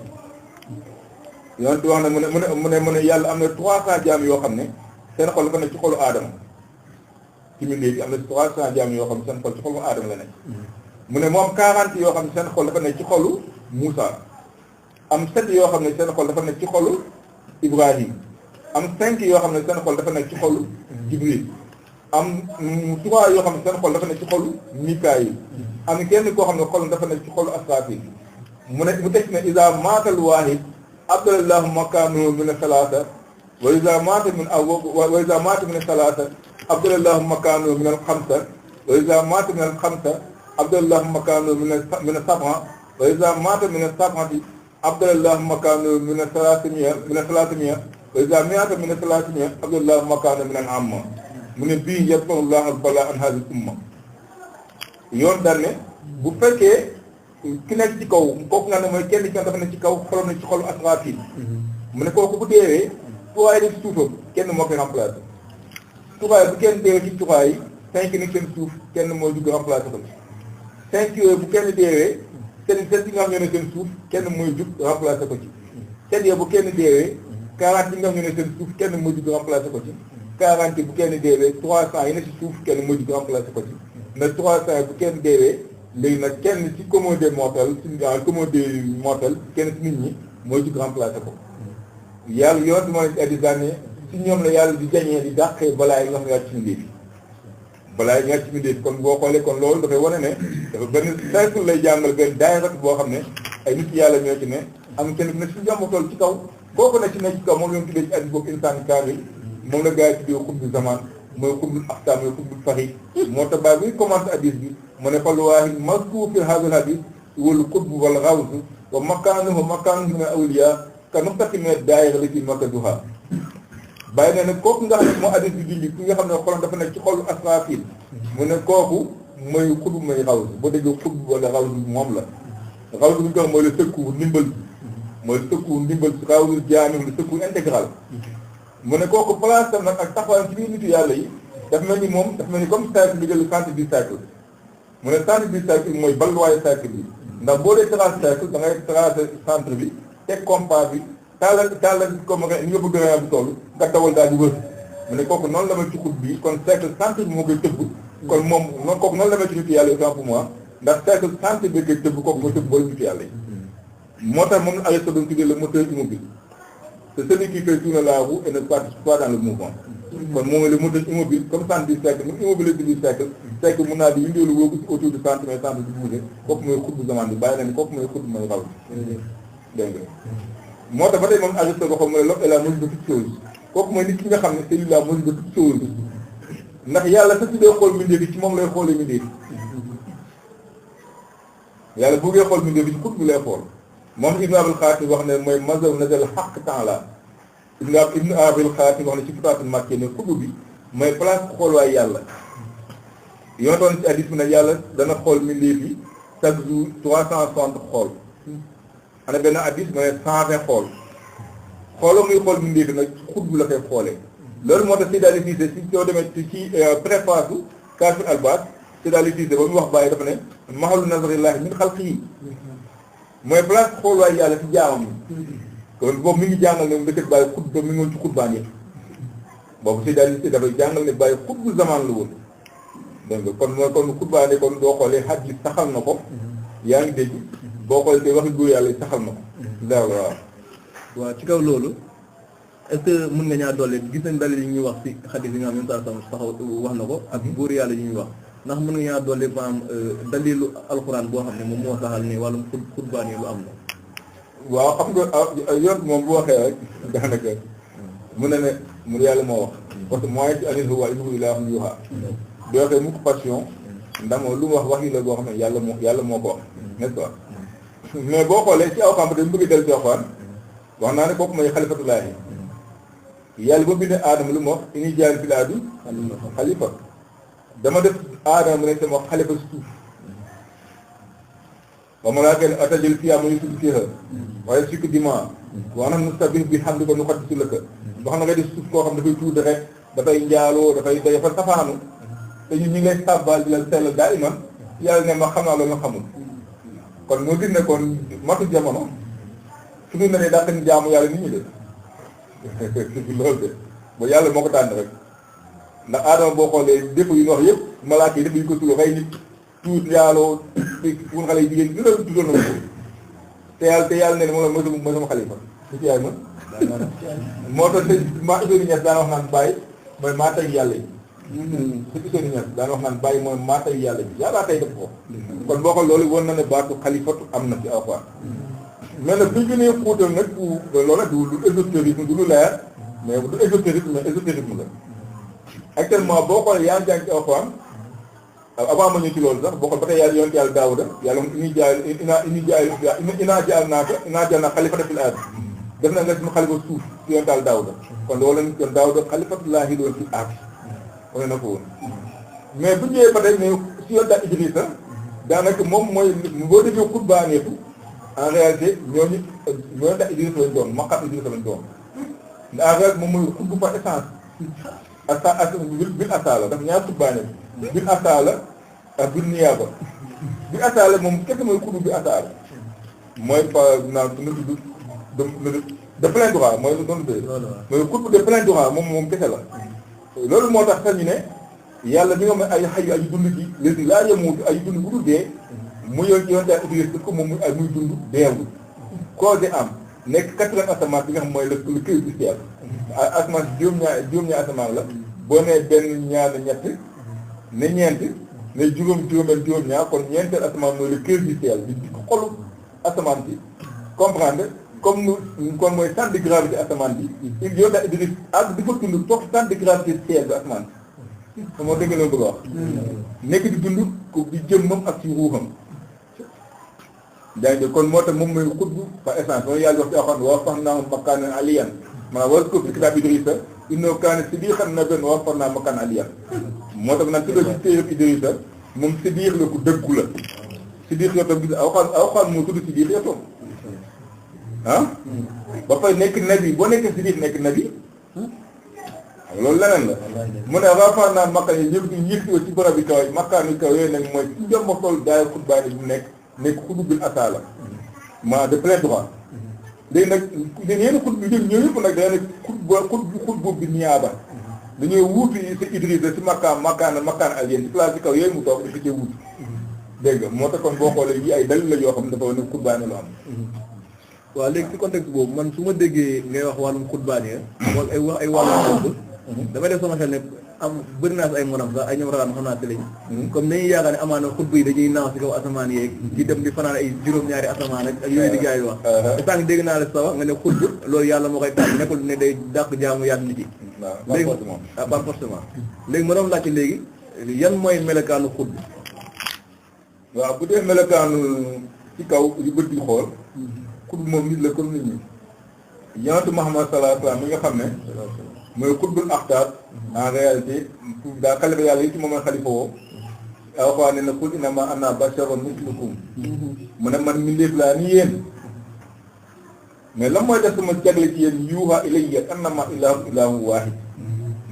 yonent wax na mu ne yàlla am na 300 jaam yoo xam ne seen xol dafa nekk ci xolu Aadama ci mu léegi am na 300 jaam yoo xam ne seen xol ci xolu Aadama la nekk mu ne moom 40 yoo xam ne seen xol dafa nekk ci xolu Moussa am 7 yoo xam ne seen xol dafa nekk ci xolu Ibrahim am 5 yoo xam ne seen xol dafa nekk ci xolu Jibril am trois yoo xam ne seen xol dafa nekk ci xolu Mikaayil am kenn koo xam ne xolam dafa nekk ci xolu Asraafil mu teg ne iza maatal waahid abdalallahu makaanahu min salaasa wa iza maata min salaasa abdalallahu makaanahu min al-xamsa wa iza maata min al-xamsa abdalallahu makaanahu min as-sab'a wa iza maata min as-sab'ati abdalallahu makaanahu min as-salaasimiya wa iza maata min as-salaasimiya abdalallahu makaanahu min al-amma mu ne bii yarfa'ullahu al-balaa an haadhihi al-umma yoon daal ne bu fekkee ki nekk ci kaw kooku nga ne mooy kenn ci dafa nekk ci kaw xolam ne ci xolu Asraafil mu ne kooku bu deewee tuwaay def suufam kenn moo koy remplacé tuwaay bu kenn deewee ci tuwaay yi 5 ni seen suuf kenn moo dugg remplacé ko 5 yooyu bu kenn deewee seen yi nga xam ne seen suuf kenn mooy jug remplacé ko ci 7 yooyu bu kenn deewee 40 yi nga xam ne seen suuf kenn mooy jug remplacé ko ci 40 bu kenn deewee 300 yi ne ci suuf kenn mooy jug remplacé ko ci na 300 bu kenn deewee léegi nag kenn ci commode mortel kenn ci nit ñi mooy jug remplacé ko yàlla yoon moo leen di addi ci ñoom la yàlla di jañee di dàqee balaa yi nga xam ne wàcc ci mbir yi balaa yi nga wàcc ci mbir kon boo xoolee kon loolu dafay wane ne dafa benn cercle lay jàngal benn daayira boo xam ne ay nit yàlla ñoo ci ne am kenn ku ne suñu jàmbatool ci kaw kooku ne ci nekk ci kaw moom la ñu tuddee ci addi boobu insaan kaamil moom la gars yi tuddee xutbu zaman mooy xutbu axtaam mooy xutbu faxi moo tax baay buy commencé hadis bi mu ne fal waahid mazkuur fi haadal hadis wal xutbu wal xawsu wa makaanuhu min awliya ka nuqtati min daayira lati makaduha bàyyi ne nag kooku nga xam ne moo hadis bi dindi ki nga xam ne xolam dafa nekk ci xolu Asraafil mu ne kooku mooy xutbu mooy xawsu boo déggee xutbu wala xawsu moom la xawsu bi ñu ko wax mooy le secours ndimbal mooy secours ndimbal xawsul jaami le secours intégral mu ne kooku place tam nag ak taxawaayam ci biir nitu yàlla yi daf mel ni moom daf mel ni comme cercle bi jël centre du cercle mu ne centre du cercle mooy balluwaayu cercle bi ndax boo dee trace cercle da ngay tracer centre bi teg compas bi taalal comme ni nga bëgg a bu toll nga dawal daal di wër mu ne kooku noonu la mel ci xut bi kon cercle centre bi moo koy tëbb kon moom noonu kooku noonu la mel ci nitu yàlla yi autant pour moi ndax cercle centre bi koy tëbb kooku mooy tëbb boole nitu yàlla yi moo tax moom la Aristote doon tuddee le moteur immobile c'est celui qui fait tourner la roue et ne participe pas dans le mouvement kon moom le moteur immobile comme centre du cercle mu immobile du cercle mun naa di windeelu woo ko autour du centre mais centre du bouger kooku mooy xutbu zaman bi bàyyi na ni kooku mooy xutbu mooy raw dégg nga moo tax ba tey moom Aristote waxoon mu ne l'homme est la mesure de toute chose kooku mooy nit ki nga xam ne c'est lui la mesure de toute chose ndax yàlla sa tuddee xool mbindeef yi ci moom lay xoolee mbindeef yàlla bu ngee xool mbindeef yi ci xutbu lay xool moom Ibn Abil Xaatim wax ne mooy mazhab nazal xaq temps la Ibn Abil Xaatim wax ne ci Futaatul Makki ne xutbu bi mooy place xooluwaay yàlla yoo doon ci hadiis bi ne yàlla dana xool mbindeef yi chaque jour 360 xool ana benn hadiis mu ne 120 xooloo muy xool mbindeef yi nag xutbu la koy xoolee loolu moo tax Seydi Ali Cissé si soo demee ci préface Kaashiful Albaas Seydi Ali Cissé ba mu wax bàyyi dafa ne mahallu nazarillaahi min xalqihi mooy place xooluwaay yàlla ci jaamam kon boobu mi ngi jàngal ne dëkkat bàyyi xutba mi ngi woon ci xutbaan yi boobu si daal di dafay jàngal ne bàyyi xutbu zaman la woon dégg nga kon mooy kon xutbaan yi kon doo xoolee xaj yi saxal na ko yaa ngi dégg boo xoolee te waxi góor yàlla yi saxal na ko daaw la waaw ci kaw loolu est-ce que mën nga ñaa dolli gis nañ dalil yi ñuy wax ci xadis yi nga xam ne saxaw wax na ko ak góor yàlla yi ñuy wax ndax mën nga ñaa dolli maanaam dalilu alxuraan boo xam ne moom moo saxal ne wàllum xutbaan yi lu am na waaw xam nga yoon moom bu waxee rek daanaka mu ne mu yàlla moo wax parce que mooy ci anil huwa innahu ilaahun yuuhaa bu waxee mukk passion ndax moom lu mu wax yi la boo xam ne yàlla moo ko wax n'est-ce pas mais boo xoolee ci aw xam dañ bëgg del ci alxuraan wax naa ne kooku mooy xalifatullaahi yàlla ba bindee aadama lu mu wax ini jaal fil ardi xalifa dama def aadama mu ne sama xalifa suuf wa malaaka ne atajal fiihaa man yufsidu fiihaa wa yasfiku dimaa wa nahnu nusabbihu bihamdika wa nuqaddisu laka wax na nga def suuf koo xam dafay tuuti rek dafay njaaloo dafay safaanu te ñun ñu ngi lay sàbbaal di la sellal daa iman yàlla ne ma xam naa loolu nga xamul kon moo gis ne kon matu jamono su ñu ne daa ni jaamu yàlla nit ñi de loolu de ba yàlla moo ko tànn rek ndax aadama boo xoolee défaut yi ñu wax yëpp malaaka yi def ñu ko tudd xëy nit tuut njaaloo pour xale yi jigéen ñi loolu tuddoon na ko te yàlla ne moom mooy sama xalifa su ci yaay ma moo tax maa Ibou Niass daan wax naan bàyyi mooy maa teg yàlla yi surtout seen ñaar daan wax naan bàyyi mooy maa tay yàlla bi yàllaa tay def ko kon boo xam loolu woon na ne baatu xalifatu am na ci alxuraan mais nag buñ gënee xuutal nag loolu nag du ésotérisme du lu leer mais du ésotérisme mais ésotérisme la actuellement boo xoolee yaa ngi jàng ci alxuraan avant ma ñëw ci loolu sax boo xool ba tey yàlla yonent yàlla Daawuda yàlla inaa jaal naa xalifatan fil ard def na nga suñu xalifa suuf ci yonent yàlla Daawuda kon loolu lañ kon Daawuda xalifatullaahi doon ci ard wane na ko woon mais bu ñëwee ba tey ne si yonent yàlla Idrissa daanaka moom mooy boo déggee xutbaaneetu en réalité ñooñu yonent yàlla Idrissa lañ doon maqaam Idrissa lañ doon en réalité moom mooy xutbu par essence bil asaala dafa ñaar xutbaaneetu bil asaala ak bil niyaaba bil asaala moom kese mooy xutbu bi asaala mooy par naan na tudd de plein droit mooy lu doon dee mooy xutbu de plein droit moom kese la loolu moo tax sax ñu ne yàlla bi nga xam ne ay xayu ay dund ji léegi laa yemuut ay dund bu dul dee mu yoon ci yoon daal Idriss daf ko moom muy dund deewul koo de am nekk 80 asamaan bi nga xam mooy le kër du ciel asamaan si juróom-ñaar asamaan la boo nee benn ñaar ñett ne ñeent ne juróom-ñaar kon ñeenteel asamaan mooy le kër du ciel di xolu asamaan si comprendre comme kon mooy centre de gravité asamaan bi yoon daal Idriss ak di fa dund toog centre de gravité ciel bi asamaan si moo dégg la bëgg a wax nekk di dund ko di jëmmam ak ci ruuxam daa ngi kon moo tax moom mooy xutbu par essence mooy yàlla wax ci axam wa faxnaa makaanan aliyyan maanaam war ko fi kitaab Idrissa innahu kaana siddiqan nabiyyan wa faxnaa makaanan aliyyan moo tax nag tuddee ci téere Idrissa moom siddiq la ku dëggu la siddiq yoo tam gis aw moo tudd siddiq yoo tam ba pare nekk nabi boo nekkee siddiq nekk nabi loolu leneen la mu ne rafet naa makkaan yi ñëpp ñu yëkkati ci barab bi kaw yi makkaan yu kaw yooyu nag mooy ci njëm ma toll daay xutbaa ni bu nekk xutbu bil asaala ma de plein droit léegi nag yenn xutbu yi ñoo yëpp nag day nekk xutbu bi niyaaba dañoo wuutu si Idrissa si makkaan ak yéen ci place bi kaw yooyu mu toog di cee wuutu dégg nga moo tax kon boo xoolee yi ay dalil la yoo xam ne dafa nekk xutbaane lu am waaw léegi ci contexte boobu man su ma déggee ngay wax wàllum xutbaane wax ay wàllum damay def sama xel ne am bëri naa si ay morom sax ay ñoom raxam xam naa te lañ comme dañuy yaakaar ne amaana xutba yi dañuy naaw si kaw asamaan yeeg di dem di fanaan ay juróom-ñaari asamaan ak yooyu di gars yi wax te sànq dégg naa la sa wax nga ne xutba loolu yàlla moo koy tànn nekkul ne day dàq jaamu yàlla nit yi léegi par forcément léegi ma doon laajte léegi yan mooy melokaanu xutba waaw bu dee melokaanu ci kaw yu bët di xool xutba moom nit la comme nit ñi yonent Muhammad sallallahu alayhi wa sallam mi nga xam ne mooy xutbul axtaar en réalité daa xalifa yàlla yi ci moom mooy xalifa woo alxuraan ne na qul innamaa ana basharun mislukum mu ne man mbindeef laa ni yéen mais lan mooy def sama jagle ci yéen yuuhaa ilayya annamaa ilaahukum ilaahun waahid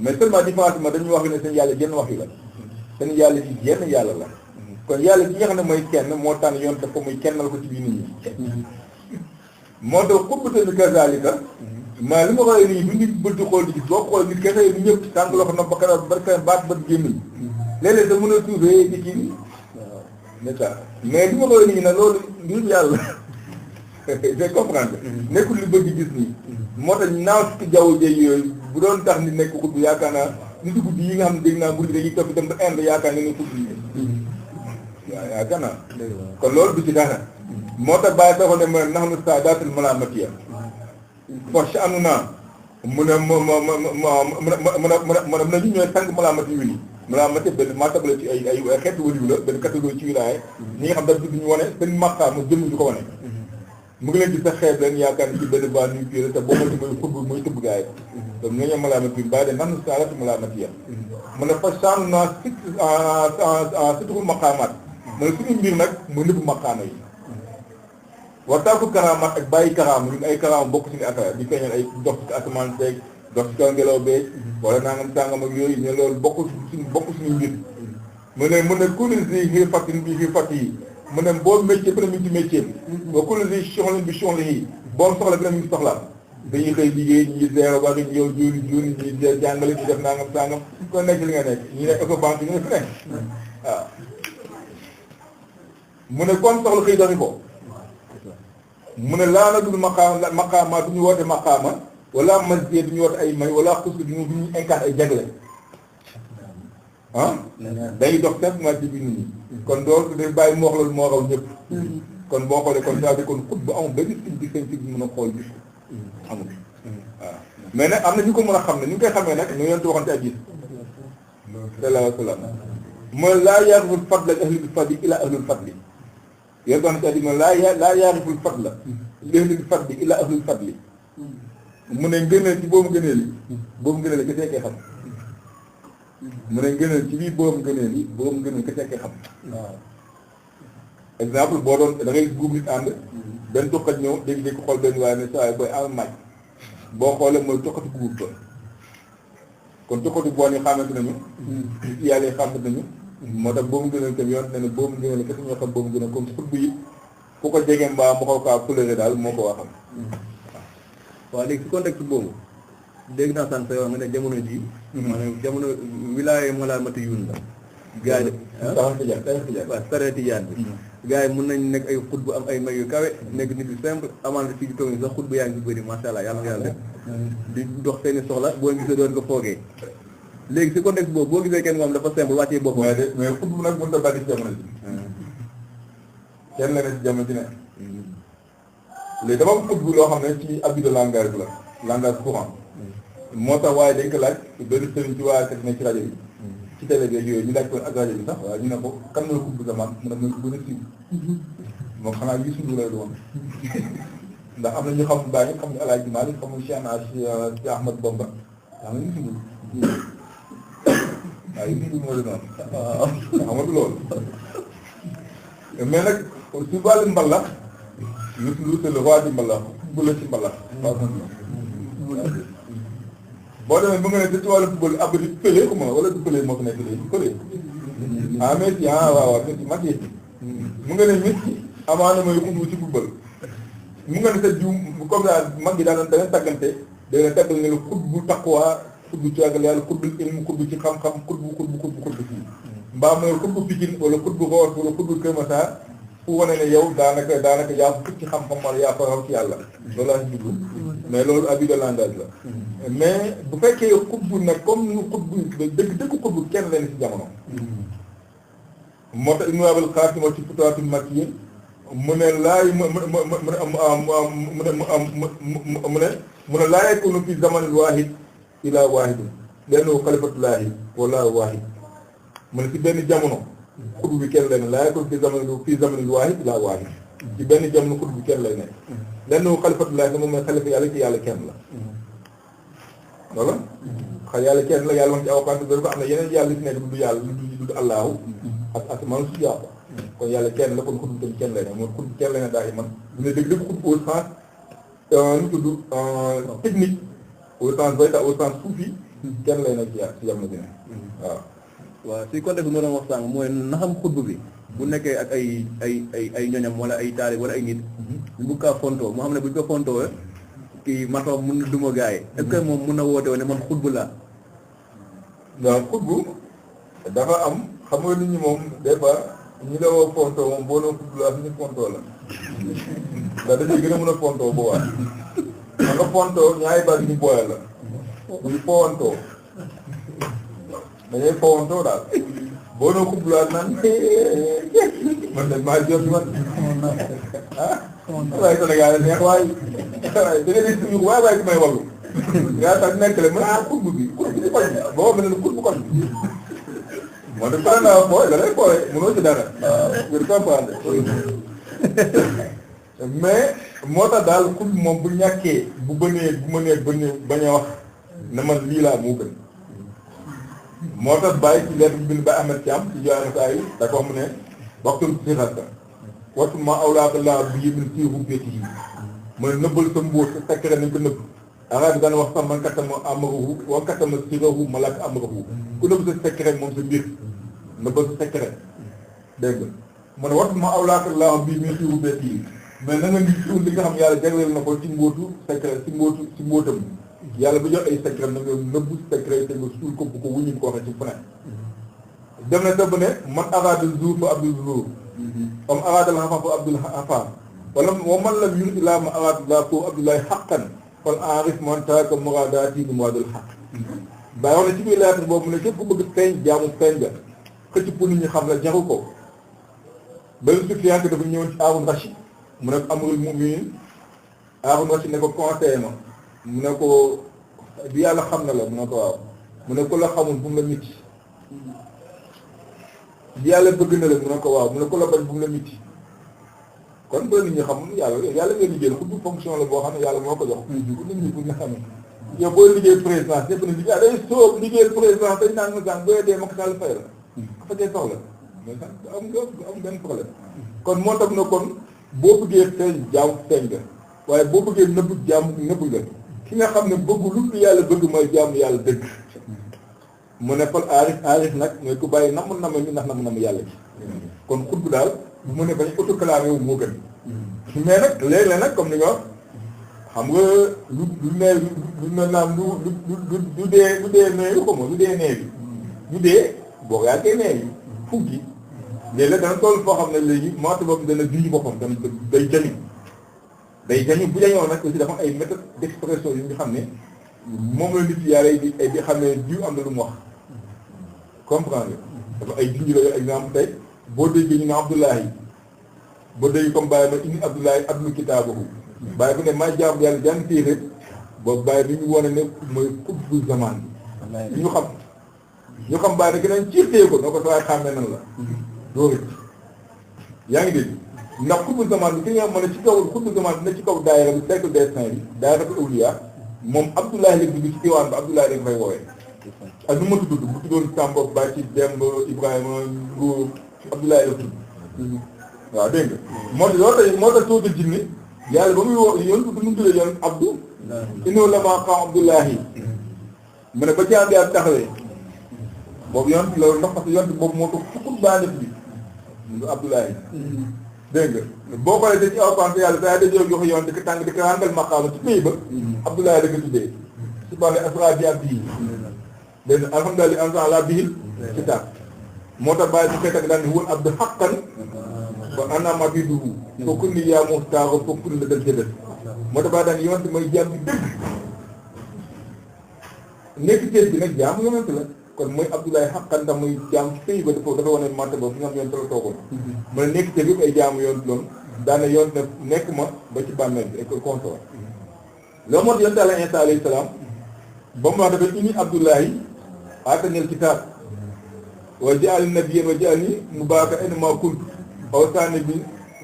mais seulement différence ma dañuy wax ne seen yàlla jenn wax yi la seen yàlla ci jenn yàlla la kon yàlla ci nga xam ne mooy kenn moo tànn yoon daf ko muy kennal ko ci biir nit ñi moo tax xubbate bi kazaalika maa li ma koy nii bu nit bëgg xool di gis boo xool nit kese yi ñëpp tànk loxo na bakara barka baat bët gémmiñ léeg-léeg da mën a tuufee di kii n'est-ce pas mais li ma koy nii nag loolu ngir yàlla c'est comprendre nekkul li bëgg gis nii moo tax naaw si jaww jeeg yooyu bu doon tax nit nekk xutbu yaakaar naa nit guddi yi nga xam ne dégg naa guddi dañuy topp dem ba Inde yaakaar nga ne xutbu yi waaw yaakaar naa kon loolu du ci dara moo tax bàyyi saxo ne ma nax nu saadatul malaamatiya force anu naa mu ne mu ne ñu ñooy sang malaamati yu ni malaamati benn maatabale ci ay xeetu waliw la benn catégorie ci wilaaye ñi nga xam dafa duñu wane seen maqaam mu jëmm ñu ko wane mu ngi leen di sa xeeb leen yaakaar ni ci benn baa nuy piiré te boo mati mooy xutb mooy tëbb gaay donc ñoo ñoo malaamati yu bàyyi de nax nu saadatul malaamatiya mu ne force anu naa surtout maqaamaat mu ne suñu mbir nag mu nëbb maqaama yi waxtaan ko karaamaat ak bàyyi karaama ñun ay karaama bokk suñu affaire di feeñal ay dox ci asamaan seeg dox ci kaw ngelaw beeg wala nangam sàngam ak yooyu ne loolu bokk suñu mbir mu ne kuréel si xiir fàtti bi xiir fàtti yi mu ne boo métier bi na mi ngi ci métier bi ba kuréel si soxla bi soxla yi boo soxla bi na mi ngi soxlaam dañuy xëy liggéey ñi zéro ba ñu yow juuni ñi jàngale ñi def nangam sàngam ko nekk li nga nekk ñi ne écobanque ñu ne fi nekk waaw mu ne kon soxla xëy doxi ko mu ne laa na dul maqaama du ñu woote maqaama wala masjid du ñu woote ay may wala xus du ñu incarne ay jagle ah day dox simplement ci biir nit ñi kon doo day bàyyi mu wax loolu moo raw ñëpp kon boo xoolee kon saa kon xut bu amul benn signe di seen signe mën a xool gis ko amul waaw mais nag am na ñu ko mën a xam ne ñu ngi koy xamee nag ñu yonent waxoon ci hadiis sallallahu alayhi wa sallam mooy laa yaariful fadla ahlul fadli ila ahlul fadli yooyu doon ci hadiis mooy laa yaariful fadla ahlul fadli ila ahlul fadli mu ne ngëneel ci boobu ngëneel yi boobu ngëneel yi kese koy xam mu ne ngëneel ci biir boobu ngëneel yi boobu ngëneel kese koy xam waaw exemple boo doon da ngay guub nit ànd benn tuqat ñëw dégg-dégg xool benn waaye ne saa yi booy am màcc boo xoolee mooy tuqati guub ba kon tuqati boon yi xamante nañu yàlla yi xamante nañu moo tax boobu ngëneel tam yoon ne ne boobu ngëneel kese ñoo xam boobu ngëneel comme xutbu yi ku ko jege mbaa mu xaw kaa fulere daal moo ko waxam waaw léegi ci contexte boobu dégg naa sànq sa yoon nga ne jamono ji maanaam jamono wilaaye moo laal mati yun la gars yi waaw sare tijaan bi gars yi mën nañ nekk ay xutbu am ay may yu kawe nekk nit yu simple amaan na ci toog ni sax xutbu yaa ngi bëri masha Allah yàlla yàlla def di dox seeni soxla boo gisee doon nga foogee léegi ci contexte boobu boo gisee kenn moom dafa simple wàccee boppam mais xutbu nag mënut a bari ci jamono ji kenn la ne ci jamono ji ne léegi dafa am xutbu loo xam ne ci abus de langage la langage courant moo tax waaye dañ ko laaj benn sëriñ ci waa kat ne ci rajo bi ci télé bi yooyu ñu laaj ko ak rajo bi sax waaye ñu ne ko kan la xutbu zaman mu ne mooy ko gën a siiw moom xanaa yi sundu lay doon ndax am na ñu xam bàyyi xam ñu Alaaji Maalik xam ñu Cheikh Ahmad Bamba xam nga ñu sundu waaw yi sundu moo di noonu xamatu loolu mais nag si wàllu mbalax lu c'est le roi du mbalax bu la ci mbalax boo demee bu nga ne ci wàllu football ab di pële ko ma wala du pële moo fi nekk léegi pële ah Messi ah waaw waaw Messi mag yi mu nga ne Messi amaana mooy xutbu ci football mu nga ne sa jiw comme ça mag yi daan da tàggante da nga tàggal ne la xutbu taqwa xutbu ci àggal yàlla xutbu ilmu xutbu ci xam-xam xutbu fii mbaa mooy xutbu Pikine wala xutbu Roos wala xutbu Kër Massar fu wane ne yow daanaka yaa ko ci xam-xam wala yaa ko raw ci yàlla loolu laa si dugg mais loolu abus de langage la mais bu fekkee xutbu nag comme nu xutbu dëgg xutbu kenn leen si jamono moo tax Ibn Abil Qasim ci Futaatul Makkiyya mu ne laay mu ne laa yakunu fi zamanil waahid ilaa waahidun lenn xalifatullaahi wala waahid mu ne si benn jamono xutbu bi kenn lay ne laa yakunu fi zamanil waahid ilaa waahid ci benn jamono xutbu bi kenn lay nekk lenn xalifatullaahi moom mooy xalifa yàlla ci yàlla kenn la wala xay yàlla kenn la yàlla wax ci awqaat bi am na yeneen yàlla si nekk du yàlla du Allahu ak asamaan su yàlla kon yàlla kenn la kon xutbu tamit kenn lay ne moom xutbu kenn lay ne daal man bu ne dëgg dëgg xutbu au sens nu tudd technique au sens bayta au sens suufi kenn lay ne ci yàlla si jamono bi ne waaw waaw si contexte bi ma doon wax sànq mooy na xam xutbu bi bu nekkee ak ay ñoñam wala ay taali wala ay nit ñu bëgg kaa fontoo moo xam ne bu ñu ko fontoo kii maçon mun na duma gars yi est-ce que moom mun na woote woon ne man xutbu laa waaw xutbu dafa am xam nga nit ñi moom des fois ñi la woo fontoo moom boo noo xutbu laa suñu fontoo la ndax dañuy gën a mën a fontoo boo waat ma nga fontoo ñaari baat ñu booyal la ñu fowantoo dañuy fowantoo daal boo noo xutbu laa naan man de maa jot man ah waaye Sénégal neex waaye waaye da ngay dégg suñu waaye ki may wallu yaa tax nekk la mën a xutbu bi xutbu ci koñ bi boo xam ne xutbu koñ bi moo tax pare naa fooy da lay fooy mënoo ci dara ngir comprendre mais moo tax daal xutbu moom bu ñàkkee bu mënee bañ a wax ne man lii laa moo gën moo tax bàyyi ci lettre bi ba Ahmed Thiam ci joxe saa yi da ko mu ne waxtul sirata waxtu ma awlaaka laa bi yëmin fii rubbeti yi mu ne nëbbal sa mbóot sa secret nañ ko nëbb arabe daan wax sax man kattama amarahu wa kattama sirahu malak amarahu ku nëbb sa secret moom sa mbir nëbbal sa secret dégg nga mu ne waxtu ma awlaaka laa bi yëmin fii rubbeti yi mais na nga ngi suul li nga xam yàlla jagleel na ko ci mbóotu secret ci mbóotam yàlla bu jox ay secret na nga nëbbu secret te nga suul ko bu ko wuñu ko waxee ci fu ne dem na dëbb ne man araada zuur fa abdul zuur am araada la xafaa fa abdul xafaa wala wa man lam yur ilaa ma araada laa foofu abdullahi xaqan kon enrif man taaka muraadaati bi muwaadul xaq bàyyi wax ne ci biir lettre boobu mu ne képp ku bëgg feeñ jaamu feeñ nga xëcc pour nit ñi xam la jaru ko benn Sufyaan dafa ñëwoon ci Haarun Rashid mu ne ko amrul mu'minin Haarun Rashid ne ko conseillé ma mu ne ko bi yàlla xam na la mu ne ko waaw mu ne ko la xamul bu mu la mitti bi yàlla bëgg na la mu ne ko waaw mu ne ko la bañ bu mu la mitti kon ba nit ñi xam yàlla ngay liggéeyal xuddu fonction la boo xam ne yàlla moo ko jox pour nit ñi pour nga xam ne yow boo liggéey présidence ñëpp na liggéey day sóob liggéeyal présidence dañ naan ma sànq boo dee Macky Sall fay la fa dee soxla mais am benn problème kon moo tax na kon boo bëggee feeñ jaamu feeñ nga waaye boo bëggee nëbbu jaamu nëbbu nga ki nga xam ne bëggu lu yàlla bëgg mooy jaamu yàlla dëgg mu ne fal aarif nag mooy ku bàyyi namm mi ndax namm yàlla gi kon xutbu daal bu mu ne bañ autoclavé wu moo gën mais nag léeg-léeg nag comme ni nga wax xam nga lu naan lu dee neewi ko ma lu dee neewi lu dee boo yaa koy neewi fuggi léeg-léeg dana toll foo xam ne léegi moite boobu dana juñu boppam dana day jañu bu jañoo nag aussi dafa ay méthode d'expression yu ñu xam ne moom la nit yàlla di xam ne diw am na lu mu wax comprendre dafa ay junj la yoo exemple tey boo déggee ñu ne Abdoulahi boo déggee comme bàyyi ma indi Abdoulahi adlu kitaabahu bàyyi bu ne maa jaam yàlla jàng téere boobu bàyyi bi ñu wane ne mooy xutbu zaman bi ñu xam bàyyi nag keneen ciirtee ko noo ko sawaay xàmmee nan la dóorit yaa ngi dégg ndax xutbu zaman bi ki nga xam ne ci kaw xutbu zaman bi ne ci kaw daayira bi cercle des saints bi daayira ko awliya moom Abdoulahi la dugg ci diwaan ba Abdoulahi dañ fay woowee ak nu ma tudd bu tuddoon Samba ba ci Demba Ibrahima Ngóor Abdoulaye la tudd waaw dégg nga moo tax soo ko jinne yàlla ba muy woo yoon du mu tuddee yoon Abdou inoo la maa xam Abdoulahi mu ne ba jaam bi ak taxawee boobu yoon loolu ndax parce que yoon boobu moo tax fukk baa nit bi mu Abdoulahi dégg nga boo xoolee da ci awpante yàlla daa dajoo jox yoon di ko tàng di ko ràngal maqaama ci pays ba Abdoulahi la ko tuddee si bane asra bi ab bii dégg nga alhamdulilah ansaan la bihil ci taat moo tax bàyyi bu fekkee daan ni woon abdu xaqan ba anama bi dugu fokku ni yaa moo taago fokku ni la dal jëdal moo tax bàyyi daan yonent mooy jaam bi dëgg nekk tees bi nag jaamu yonent la kon mooy Abdoulaye xaqan tam muy jaam ci pays ba dafa wane mante boobu fi nga xam yonent la toogoon mu ne nekk tees yëpp ay jaamu yonent loolu daane yonent ne nekk ma ba ci bàmmeel bi ak consort loolu moo tax yonent Yàlla Iisaa alayhi salaam ba mu wax dafa ini Abdoulaye aatanil kitaab wa ja'alani nabiyyan wa ja'alani mubaarakan aynamaa kuntu awsaani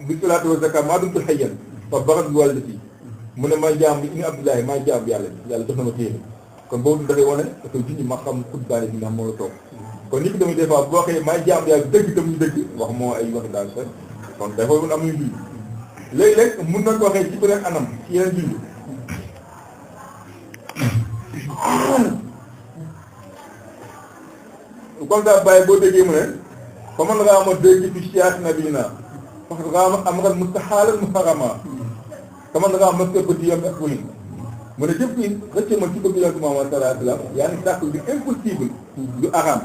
bi salaati wa zakaat maa dumtu hayyan fa barran bi waalidati mu ne may jaam bi ini Abdoulaye may jaam bi yàlla jox na ma téere kon boobu dafay wane dafay junj ma xam xutbaane bi nga xam moo la toog kon nit ki tamit des fois boo waxee may jaam bi yàlla dëgg tam ñu dëgg wax moo ay wax daal sax kon dafa mun am ñu junj léeg-léeg mun na ko waxee ci beneen anam ci yeneen junj comme ça bàyyi boo déggee mu ne fa man raama dégg fi siyaat nabina parce que raama am nga mustaxaalan muharrama fa man raama mëska bëti yam ak wëli mu ne jëpp ni rëcc ma ci bëgg yonent Muhammad sallallahu alayhi wa sallam yaa ngi sàkk lu impossible lu araam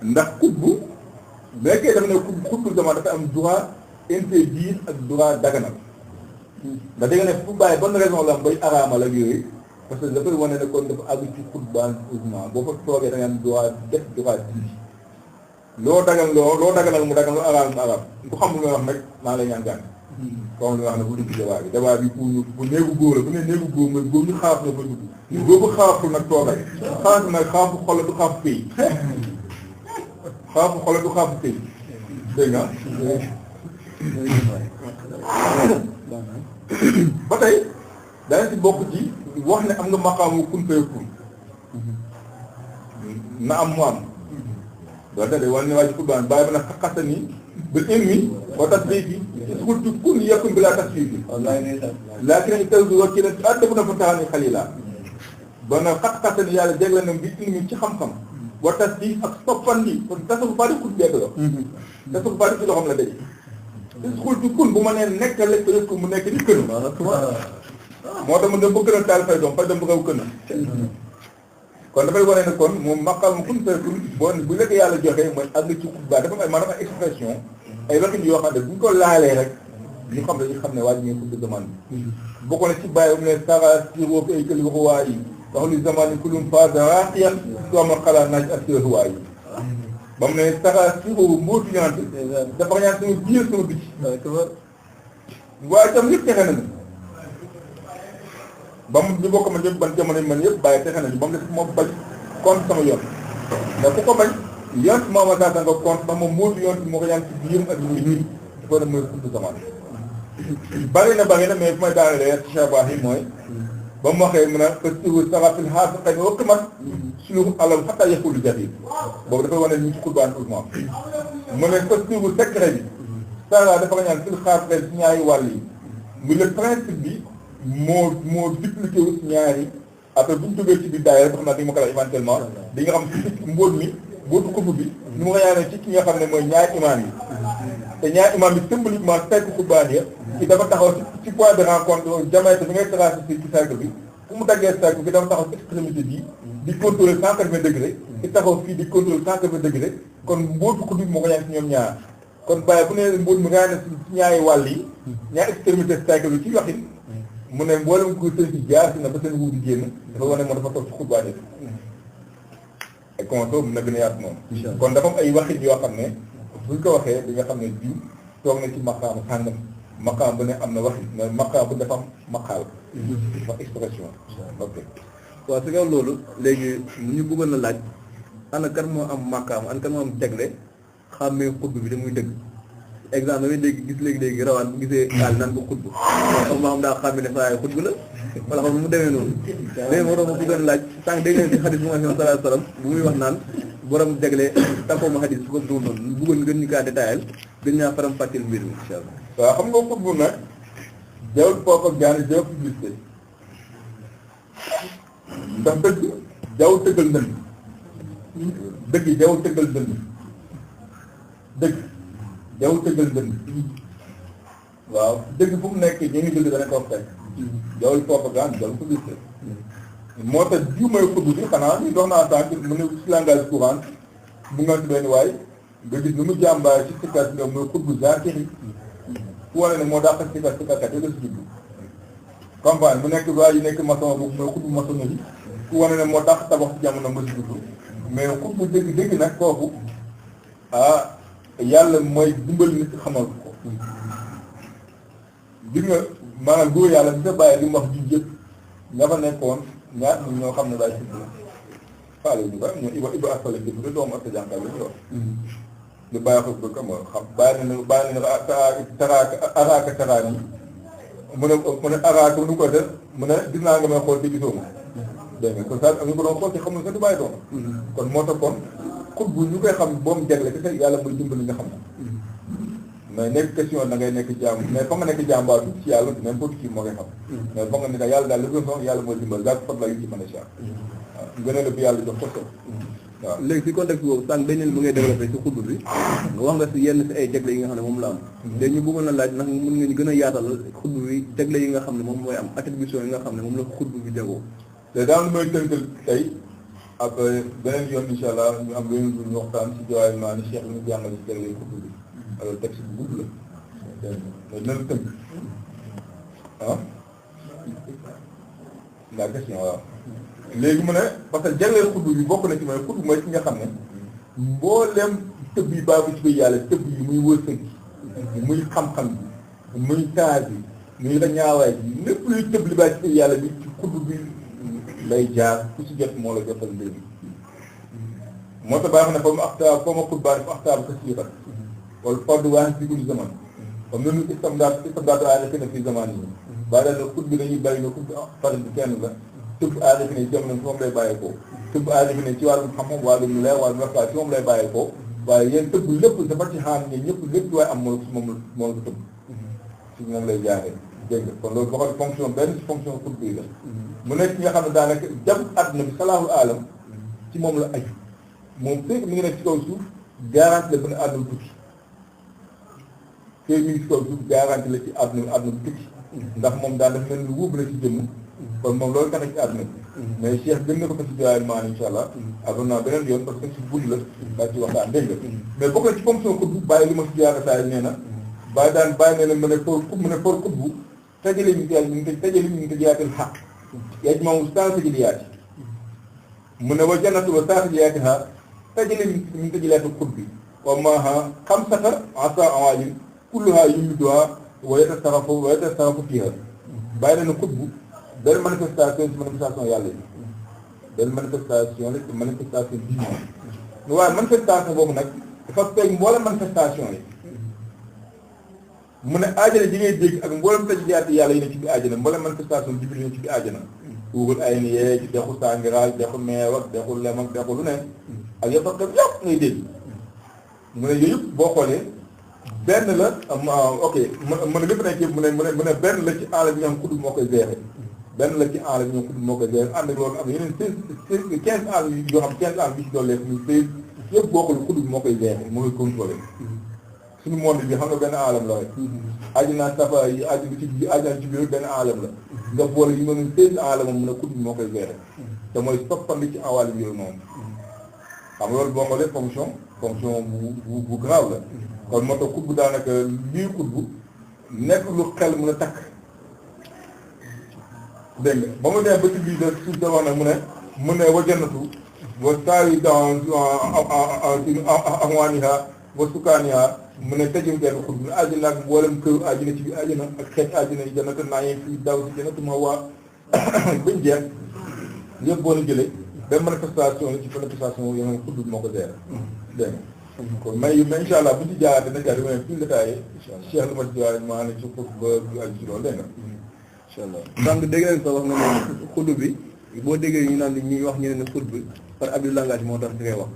ndax xutbu nekkee dafa ne xutbu zaman dafa am droit interdire ak droit daganal ndax dégg ne fu bàyyi bonne raison la am bay araamal ak yooyu parce que dafay wane ne kon dafa àgg ci xutbaan usman boo fa toogee da nga am droit def droit dindi loo daganal mu daganal araam mu araam ku xam lu nga wax nag maa lay ñaan gànn comme li nga wax ne bu dugg débat bi bu néegu góor la bu ne néegu góor mooy góor ñu xaaf na fa dugg boobu xaaful nag toogal xaaf nag xaafu xol du xaafu pay xaafu xol du xaafu pay dégg nga ba tey dana ci bokk ci wax ne am nga maqaamu kun fayakun na am mu am loolu da day wane ne waa ji xutbaan bàyyi ba nag xaqata ni ba ilmi wa tasrifi surtu kun yakun bi laa tasrifi laakin i tawdu wa kii nag addabu na fa taxani xalila ba nag xaqata ni yàlla jegle na bi ilmi ci xam-xam wa tasrif ak soppandi kon tasawuf baa di xut beek la tasawuf baa di ci loxoom la day surtu kun bu ma nee nekk lekk rek mu nekk di kënu moo tax mu dem ba gën a taal fay doom fay dem ba kaw kën a kon dafay wane ne kon moom maqaam kun fayakun bon bu nekk yàlla joxee mooy àgg ci xutba dafa ay maanaam ay expression ay waxin yoo xam ne bu ñu ko laalee rek ñu xam ne waa ji ngeen xutba demande bi bokk na ci bàyyi mu ne sara siroo fi ay këli waxu waa yi wax li zamani kulum phase raqiyan sooma xalaat naaj ak seetuwaay yi ba mu ne saxaa si boobu mbootu ñaante dafa ñaan sama biir sama biti waaye itam yëpp texe nañu ba mu ñu bokk man yëpp ban jamono man yëpp bàyyi texe nañu ba mu def moom bañ contre sama yoon ndax ku ko bañ yont mooma saa nga contre ndax moom mbootu yont moo ko ñaan ci biiram ak muy biir dafa ne mooy xuddu zaman bari na mais fu may daanelee ci chabaax yi mooy ba mu waxee mu ne festivu sarafil xaas xëy na wakki man suñu alal xataa yaqulu jahil boobu dafay wane ñu ci xurbaan moom mu ne festivu secret bi sara dafa nga ñaan fil xaas xëy ci ñaari wàll yi mu le principe bi moo dupliqué wu ci ñaari après bu ñu jógee ci biir daay rek xam naa di ma ko laaj éventuellement di nga xam ci mbóot mi mbóotu xubb bi ñu ma ko ñaanee ci ki nga xam ne mooy ñaari imaam yi te ñaari imaam yi symboliquement fekk xubbaan ya ci dafa taxaw ci point de rencontre jamaïque bi ngay tracé ci cercle bi fu mu daggee cercle bi dafa taxaw ci extrémité bi di contrôler 180 degré ci taxaw fii di contrôler 180 degré kon mbóotu xubb bi moo ko ñaan ci ñoom ñaar kon bàyyi bu ne mbóot mi nga ne ci ñaari wàll yi ñaari extrémité cercle bi ci waxin mu ne mboolem ko sëñ ci jaar si na ba seen wuur di génn dafa wane moo dafa toog ci xubbaan yi ay commencé mun na gën a yaatu moom kon dafa am ay waxin yoo xam ne buñ ko waxee di nga xam ne diw toog na ci maqaam sàngam maqaam bu ne am na waxin mais maqaam bu dafa am maqaal dafa expression ok waaw si kaw loolu léegi ñu bëggoon na laaj ana kan moo am maqaam ana kan moo am tegle xàmmee xutb bi da muy dëgg exemple damay dégg gis léegi rawaan bu gisee daal naan ko xutb xam ma xam daa xàmme ne saa xutb la wala xam mu demee noonu léegi moo tax ma bëggoon laaj sànq dégg leen si xadis bu ma sallallahu alayhi wa sallam bu muy wax naan borom jagle tànkoo ma xadis su ko dul noonu bëggoon gën ñu kaa détaillé gën ñaa faram fàtteel mbir mi incha allah waaw xam nga xutb nag jawul foofu ak jaani jaw publicité ndax dëgg jaww tëggal ndënd dëgg jaww tëggal ndënd dëgg jaww tëggal ndënd waaw dëgg fu mu nekk ñu ngi dëgg dana ko fekk jawul propagande jawul publicité moo tax jiw mooy xutb bi xanaa ni dox naa sànq mu ne ci langage courant bu nga si benn waay nga gis nu mu jàmbaay ci sikkat bi mooy xutb zakiri ku wane ne moo daa xas sikkat yi la si jublu campagne bu nekk waa yi nekk maçon boobu mooy xutb maçonnerie ku wane ne moo tax tabax ci jamono ma si jublu mais xutb dëgg nag kooku yàlla mooy dimbali nit xamal ko gis nga maanaam góor yàlla bi sa bàyyi li mu wax ji yëpp nga fa nekkoon ñaar ñun ñoo xam ne daay xutb la faale ñu ba ñoo iba asfale jëf de doomu asta jànqal la ñu wax ñu bàyyi ko bëgg xam bàyyi na araaka taraan yi mu ne araaka nu ko def mu ne gis naa nga may xool te gisoo ma dégg nga kon ça am ñu ko doon xool te xamul sax du bàyyi doon kon moo tax kon xutbu ñu koy xam boobu jagle te yàlla mooy dimbali nga xam na mais nekk question da ngay nekk jaam mais fa nga nekk jàmbaar bi ci yàlla n'importe qui moo koy xam mais fa nga nekk yàlla daal li ko yàlla mooy dimbali daal fat la yu ci mën a char waaw gën a la bi yàlla jox ko waaw léegi si contexte boobu sànq dañ leen mu ngay développé si xutb bi nga wax nga si yenn si ay jagle yi nga xam ne moom la am léegi ñu bëggoon na laaj ndax mën nga ñu gën a yaatal xutb bi jagle yi nga xam ne moom mooy am attribution yi nga xam ne moom la xutb bi jagoo te daal mooy tënkal tey après beneen yoon incha allah ñu am beneen jour ñu waxtaan si jawaay maa ni Cheikh li ñu jàngale si jagle xutb bi alors texte bu gudd la mais dina la tënk la question waaw léegi mu ne parce que jagleel xutb bi bokk na ci mooy xutb mooy ki nga xam ne mboolem tëbb yi baabu ci bay yàlla tëbb yi muy wërsëg bi muy xam-xam bi muy taar bi muy la ñaawaay bi lépp luy tëbb li baa ci bay yàlla bi ci xutb bi lay jaar ku si jot moo la jotal mbir mi moo tax baax na fa mu axtaar foo ma xutbaa dafa axtaar ko siirat wala ford waaxi fi kulli zaman comme nunu istamdaat aarifin na fi zaman yi baa daal xutb bi dañuy bàyyi na xutb farin bi kenn la tëbb aarifin ne jamono fi moom lay bàyyeekoo tëbb aarifin ne ci wàllum xam-xam wàllum leer wàllum rafet ci moom lay bàyyeekoo waaye yéen tëbb lépp dafa ci xaam ne ñëpp lépp waaye am moom la ko tëbb si moom lay jaaree dégg nga kon loolu boo xam fonction benn si fonction xutb yi la mu nekk nga xam ne daanaka jàpp àdduna bi salaahu alam ci moom la aju moom fekk mi ngi nekk ci kaw suuf garanti la ba ne àdduna tukki fekk mi ngi ci kaw suuf garanti la ci àdduna bi tukki ndax moom daan def mel ni wuub la ci jëmm kon moom loolu tax ci àdduna bi mais Cheikh gën na ko fa si jowaay maan insha allah avant naa beneen yoon parce que si budd la daa ci waxtaan dégg nga mais bokk na ci fonction xutbu bàyyi li ma si jaara saa yi nee na bàyyi nee na mu ne for xutbu tajale ñu ngi tajaatil xaq yaa ci moom stan sajaliyaat mu ne wa jannatu wa saaqiyatiha tajri min tajliyaati qutbi wa maaha xamsata asa awaalin kulluha yumiduha wa yatasarrafu fiha bàyyi na ne qutbu benn manifestation ci manifestation yàlla yi benn manifestation la ci manifestation divine waaye manifestation boobu nag dafa feeñ mboolem manifestation yi mu ne aajana ji ngay dégg ak mboolem tajliyaati yàlla yi ne ci biir aajana mboolem manifestation divine yi ne ci biir aajana uugul ay ni yeeg dexu sàngiraal dexu meew ak dexu lem ak dexu lu ne ak yëpp ak yëpp ngay dégg mu ne yooyu yëpp boo xoolee benn la ok mu ne lépp nekk mu ne benn la ci enla bi ñoom kudd moo koy gérer benn la ci enla bi ñoom kudd moo koy gérer ànd ak loolu am na yeneen 15 ans yoo xam 15 ans bi ci doole muy 16 yëpp bokkul kudd moo koy gérer moo koy contrôler suñu monde bi xam nga benn alam la rek àjjana safara yi àjjana ci biir benn alam la nga boole yi nga ne 16 alam mu ne kudd moo koy gérer te mooy soppandi ci enwàllu yooyu moom xam nga loolu boo xoolee fonction bu grave la kon moo tax kudd daanaka lii kudd nekk lu xel mun a takk dégg nga ba mu dee ba ci biir de suuf da wax nag mu ne wa jannatu wa saayi dans amwaaniha wa sukaaniha mu ne tëjum kenn kudd mu ne àjjana ak mboolem këru àjjana ci biir àjjana ak xeet àjjana yi jannatu naa yee fii daw si jannatu ma waa bañ jeex yëpp boo la jëlee benn manifestation la ci manifestation yeneen kudd moo ko gérer dégg nga kon mais incha allah bu ci jaaree dina jaar dina plus détaillé Cheikh lu ma ci jaaree maa ne ci foofu ba aju ci loolu dégg nga incha allah sànq dégg nañ sax wax nga ne xudd bi boo déggee ñu naan ñuy wax ñeneen ne xudd bi par abus de langage moo tax di koy wax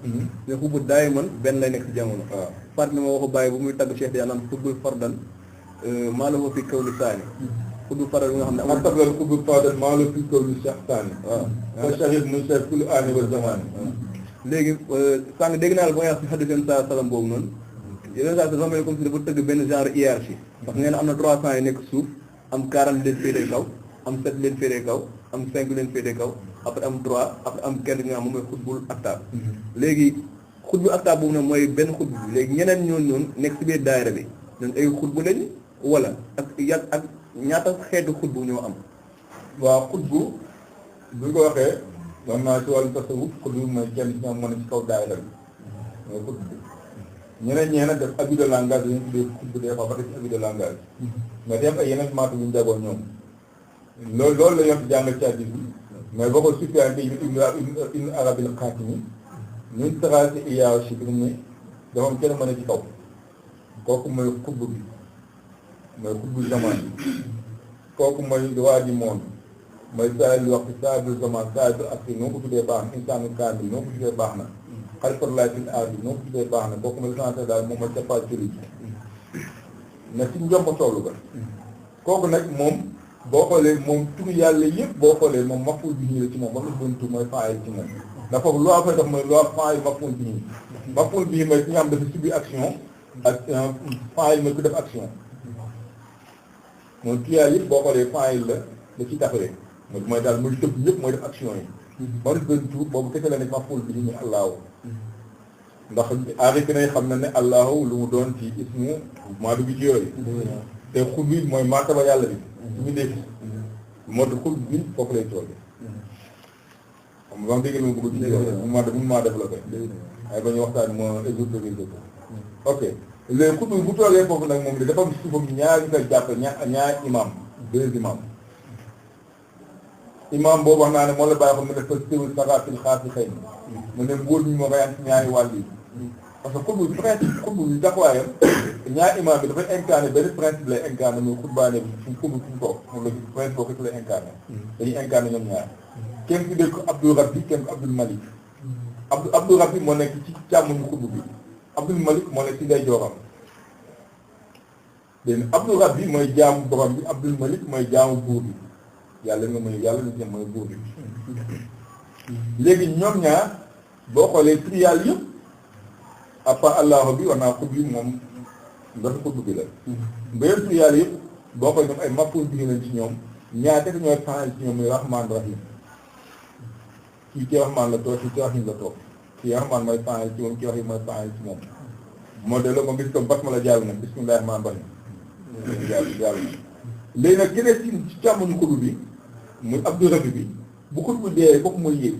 ne xubbut daay man benn lay nekk ci jamono waaw fàtt na ma waxu bàyyi bu muy tagg Cheikh Dia naan xubbul fardan maa la ko fi kaw li saani xubbul fardan bi nga xam ne amul tabla xubbul fardan maa la fi kaw li Cheikh saani waaw shahid mu Cheikh kul aani wa zamani léegi sànq dégg naa la ba nga wax si xadis yenn saa salam boobu noonu yeneen saa dafa mel comme si dafa tëgg benn genre hiérarchie parce que nee na am na 300 yi nekk suuf am 40 leen féetee kaw am 7 leen féetee kaw am 5 leen féetee kaw après am 3 après am kenn nga xam moom mooy xutbul aktaab léegi xutbul aktaab boobu nag mooy benn xutbu bi léegi ñeneen ñooñu noonu nekk si biir daayira bi ñun ay xutbu lañ wala ak ñaata xeetu xutbu ñoo am waaw xutbu bu ko waxee wax naa ci wàllu tasawuf xutbu mooy kenn ci ñoom mën a ci kaw daayira bi mooy xutbu ñeneen def abus de langage dañu tuddee xutbu des fois ba def abus de langage mais dem ay yeneen maatu yu ñu jagoo ñoom loolu la yoon jàngal ci hadiis bi mais boo ko Sufyaan bi ibn Arabil Xaatimi ñun tracé hiérarchie bi ne dafa am kenn mën a ci kaw kooku mooy xutbu bi mooy xutbu zaman bi kooku mooy waa ji monde mooy saahibul waqti saahibul zaman saahibul asri noo ko tuddee baax na insaanu kaamil noo ko tuddee baax na xalifatulaay fil ardi noo ko tuddee baax na kooku mooy santé daal moom mooy capacité na ci njomb toolu ba kooku nag moom boo xoolee moom tur yàlla yëpp boo xoolee moom maful bi ñii la ci moom ba nga doon tur mooy faayil ci moom ndax foofu loi fay def mooy loi faayil maful bi ñii maful bi mooy ki nga xam dafa subir action ak faayil mooy ku def action moom tur yàlla yëpp boo xoolee faayil la ci taxawee mooy daal mooy tëb ñëpp mooy def action yi ba nga doon tur boobu kese la ne maful bi ñii allahu ndax aarif nay xam na ne allahu lu mu doon ci ismu maa dugg ci yooyu te xul bi mooy martaba yàlla bi ñu dégg moo tax xul bi foofu lay tool xam nga dégg nga bëgg ci mun maa développé ay ba ñu waxtaan moo exorbé ko ok léegi xul bi bu toogee foofu nag moom li dafa am suufam ñaar ñu koy jàppe ñaar imam 2 imam boobu wax naa ne moo la bàyyi xam ne dafa téwul sarafil xaas yi xëy na mu ne mbóot mi moo koy am ci ñaari wàll yi parce que xutbu bi principe xutbu bi taxawaayam ñaari imam bi dafay incarné benn principe lay incarné muy xutbaane bi fu xutbu fu mu toog moom la principe boobu rek lay incarné dañuy incarné ñoom ñaar kenn ki dégg ko Abdul Rabbi kenn ko Abdul Malik Abdul Rabbi moo nekk ci càmmoñu xutbu bi Abdul Malik moo nekk ci ndeyjooram dégg nga Abdul Rabbi mooy jaamu borom bi Abdul Malik mooy jaamu buur bi yàlla nga mooy yàlla nga jëm mooy buur bi léegi ñoom ñaar boo xoolee tur yàlla yëpp à part allahu bi war naa xutb bi moom dafa xutb bi la mbéyam tur yàlla yëpp boo xoolee ñoom ay mappoul bi lañ ci ñoom ñaar te ñooy fanal ci ñoom muy rahman rahim kii ci rahman la toog kii ci rahim la toog kii rahman mooy fanal ci moom kii rahim mooy fanal ci moom moo delloo moom gis ko basmala jàll na bismillahi rahman rahim jàll na léegi nag keneen ci càmmoñu xutb bi muy Abdou Rabi bi bu xutb bi dee kooku mooy yéeg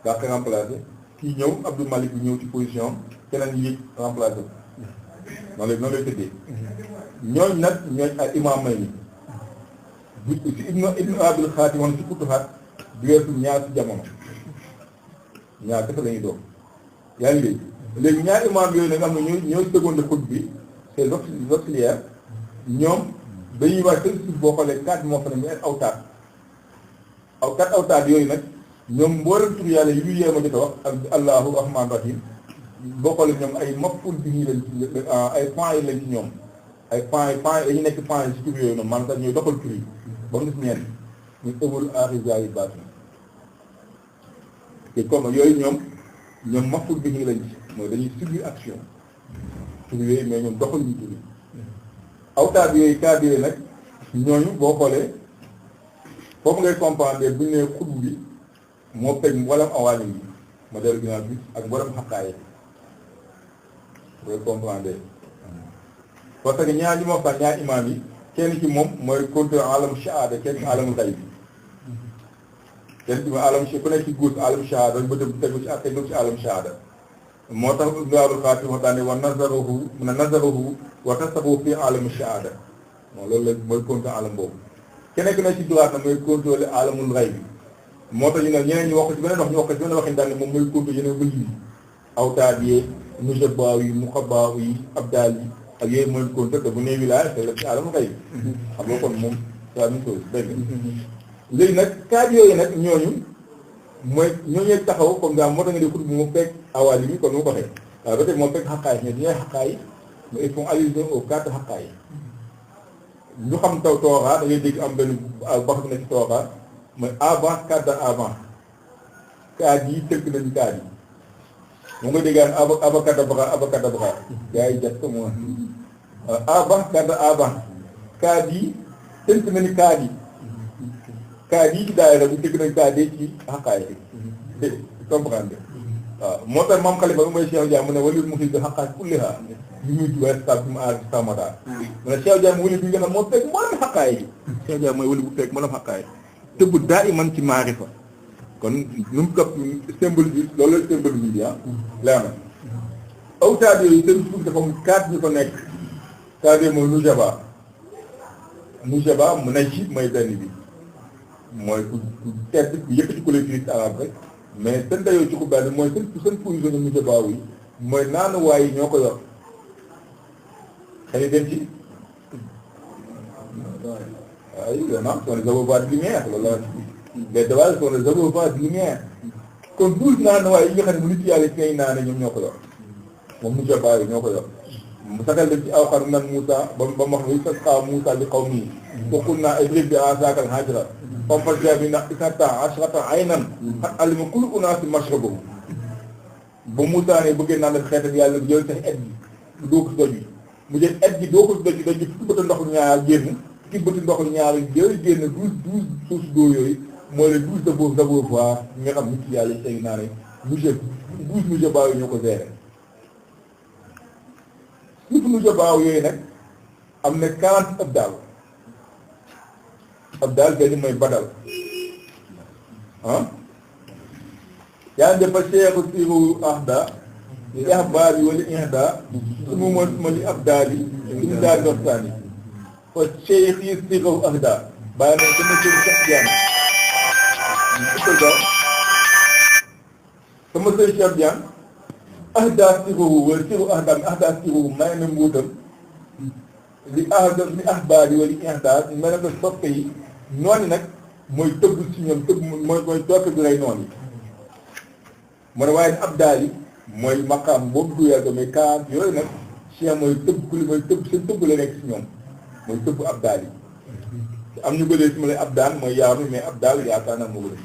daa ko remplacé kii ñëw Abdou Malik bi ñëw ci position keneen yéeg remplacé noonu lay tëddee ñooñ nag ñooñ ay imaam may ni bu si ibnu abil xaati woon ci futuhaat du weesu ñaar ci jamono ñaar dafa la ñuy doon yaa ngi dégg léegi ñaar imaam yooyu nag nga xam ne ñooy seconde xut bi c'est l'auxiliaire ñoom dañuy wax seen suuf boo xoolee 4 moo fa ne mu awtaat yooyu nag ñoom mboolem tur yàlla yi ñu yéema jot a wax ak allahu rahman rahim boo xoolee ñoom ay maful bi ñuy lañ ci ay points yi lañ ci ñoom ay points dañu nekk points yi ci tur yooyu noonu maanaam sax ñooy doxal tur yi ba mu des ñeent muy ëwal arisa yi baatu te comme yooyu ñoom maful bi ñuy lañ ci mooy dañuy subir action tur yooyu mais ñoom doxal ñu tur yi awtaat yooyu cadre yooyu nag ñooñu boo xoolee foofu ngay comprendre bu ñu nee xutbu bi moo pegg mboolem awaalim bi ma dellu ginnaaw bi ak mboolem xaqaaye ngay comprendre parce que ñaar ñi ma wax ñaar imaam yi kenn ci moom mooy contrôle alam shahada kenn ci alamul gayb bi kenn ci mooy alam ku nekk ci góos alam shahada ba tegu ci ak tegu ci alam shahada moo tax Abdul Xaatim wax daane wa nazaruhu wa tasabu fi alam shahada moom loolu la mooy contrôle alam boobu keneen ku nekk ci droit na mooy contrôle alamul gayb bi moo tax ñu ne ñeneen ñu wax ko ci beneen wax ñu wax ko ci beneen waxin daal ne moom mooy contrôle yeneen bëj yi awtaad yi nujabaaw yi muxabaaw yi abdaal yi ak yooyu mooy contrôle te bu nee wilaaya te la ci alamul gayb bi xam nga kon moom c'est la même chose dégg léegi nag kaaj yooyu nag ñooñu mooy ñooñu taxaw comme daa moo tax nga di xut bu mu fekk awaal yi kon nu mu ko waxee waaw ba tey moom fekk xaqaay ñe ñooy xaqaay mais ils font allusion aux 4 xaqaay ñu xam taw tooxaa da ngay dégg am benn bax bu nekk ci tooxaa mooy avant cadre avant kaaj yi tënk nañu kaaj yi moom nga déggaan abakada baxa gars yi jat ko moom avant cadre avant kaaj yi tënk nañu kaaj yi ci daayira bu tënk nañu kaaj yi ci xaqaay yi comprendre waaw moo tax moom xalifa bi mooy Cheikh Dia mu ne walil mu xis bi xaqaay kulliha bi muy duwee sa bi mu aar samada mu ne Cheikh Dia mu wali bi nga xam moo fekk mboolem xaqaay yi Cheikh Dia mooy wali bu fekk mboolem xaqaay yi tëbb daa iman ci maarifa kon nu mu kap symbole bi loolu la symbole bi leer na awtaad yooyu seen suuf dafa am 4 ñu ko nekk c'est-à-dire mooy nujaba mu ne ci mooy benn bi mooy ku tedd ku yëkkati collectivité arabe rek mais seen dayoo ci ku benn mooy seen position de nujaba yi mooy naanuwaay yi ñoo ko yor xëy dem ci ay non sont les abreuvoirs de lumière loolu la les devares sont les abreuvoirs de lumière kon 12 naanuwaay yi nga xam ne bu nit yàlla ci ngay naane ñoom ñoo ko yor moom nujaba yi ñoo ko yor mu sagal dem ci aw xar nan Moussa ba mu wax ne istasqa Moussa li qawmihi wa qulnaa idrib bi asaaka al-hajara fanfajjarnaa minhaa isnatay ashrata aynan qad alima kullu unaasin mashrabahum ba Moussa ne bëggee naan xeetam yàlla jël sax et bi doo ko si doj bi mu jël et bi doo ko si doj bi doj bi fukki bëti ndox ñaar génn fukki bëti ndox ñaar yooyu génn 12 sources d'eau yooyu mooy les 12 abreuvoirs nga xam nit yàlla yi tey naa ne musée 12 musée baa ñoo ko géré surtout nu jobaaw yooyu nag am na 40 abdaal benn mooy badal yaa ngi defa cheikhu siru ahda li ahbaar yi wala ihda su mu ma li abdaal yi suñu daal doxtaani fa cheikh yi siru ahda bàyyi na sama sëriñ Cheikh Diagne sama sëriñ Cheikh Diagne ahda siruhu wala siru ahda siruhu may na mbuutam li ahbaar yi wala ihda may na ko soppe yi noonu nag mooy tëbb si ñoom tëbb mooy tooke bi rey noonu yi mu ne waaye ab daal yi mooy maqaam boobu du yàgg mais kaan yooyu nag Cheikh mooy tëbb ku li mooy tëbb seen tëbb la nekk si ñoom mooy tëbb ab daal yi am ñu bëlee si ma lay ab daal mooy yaar mais ab daal yaakaar naa moo bëri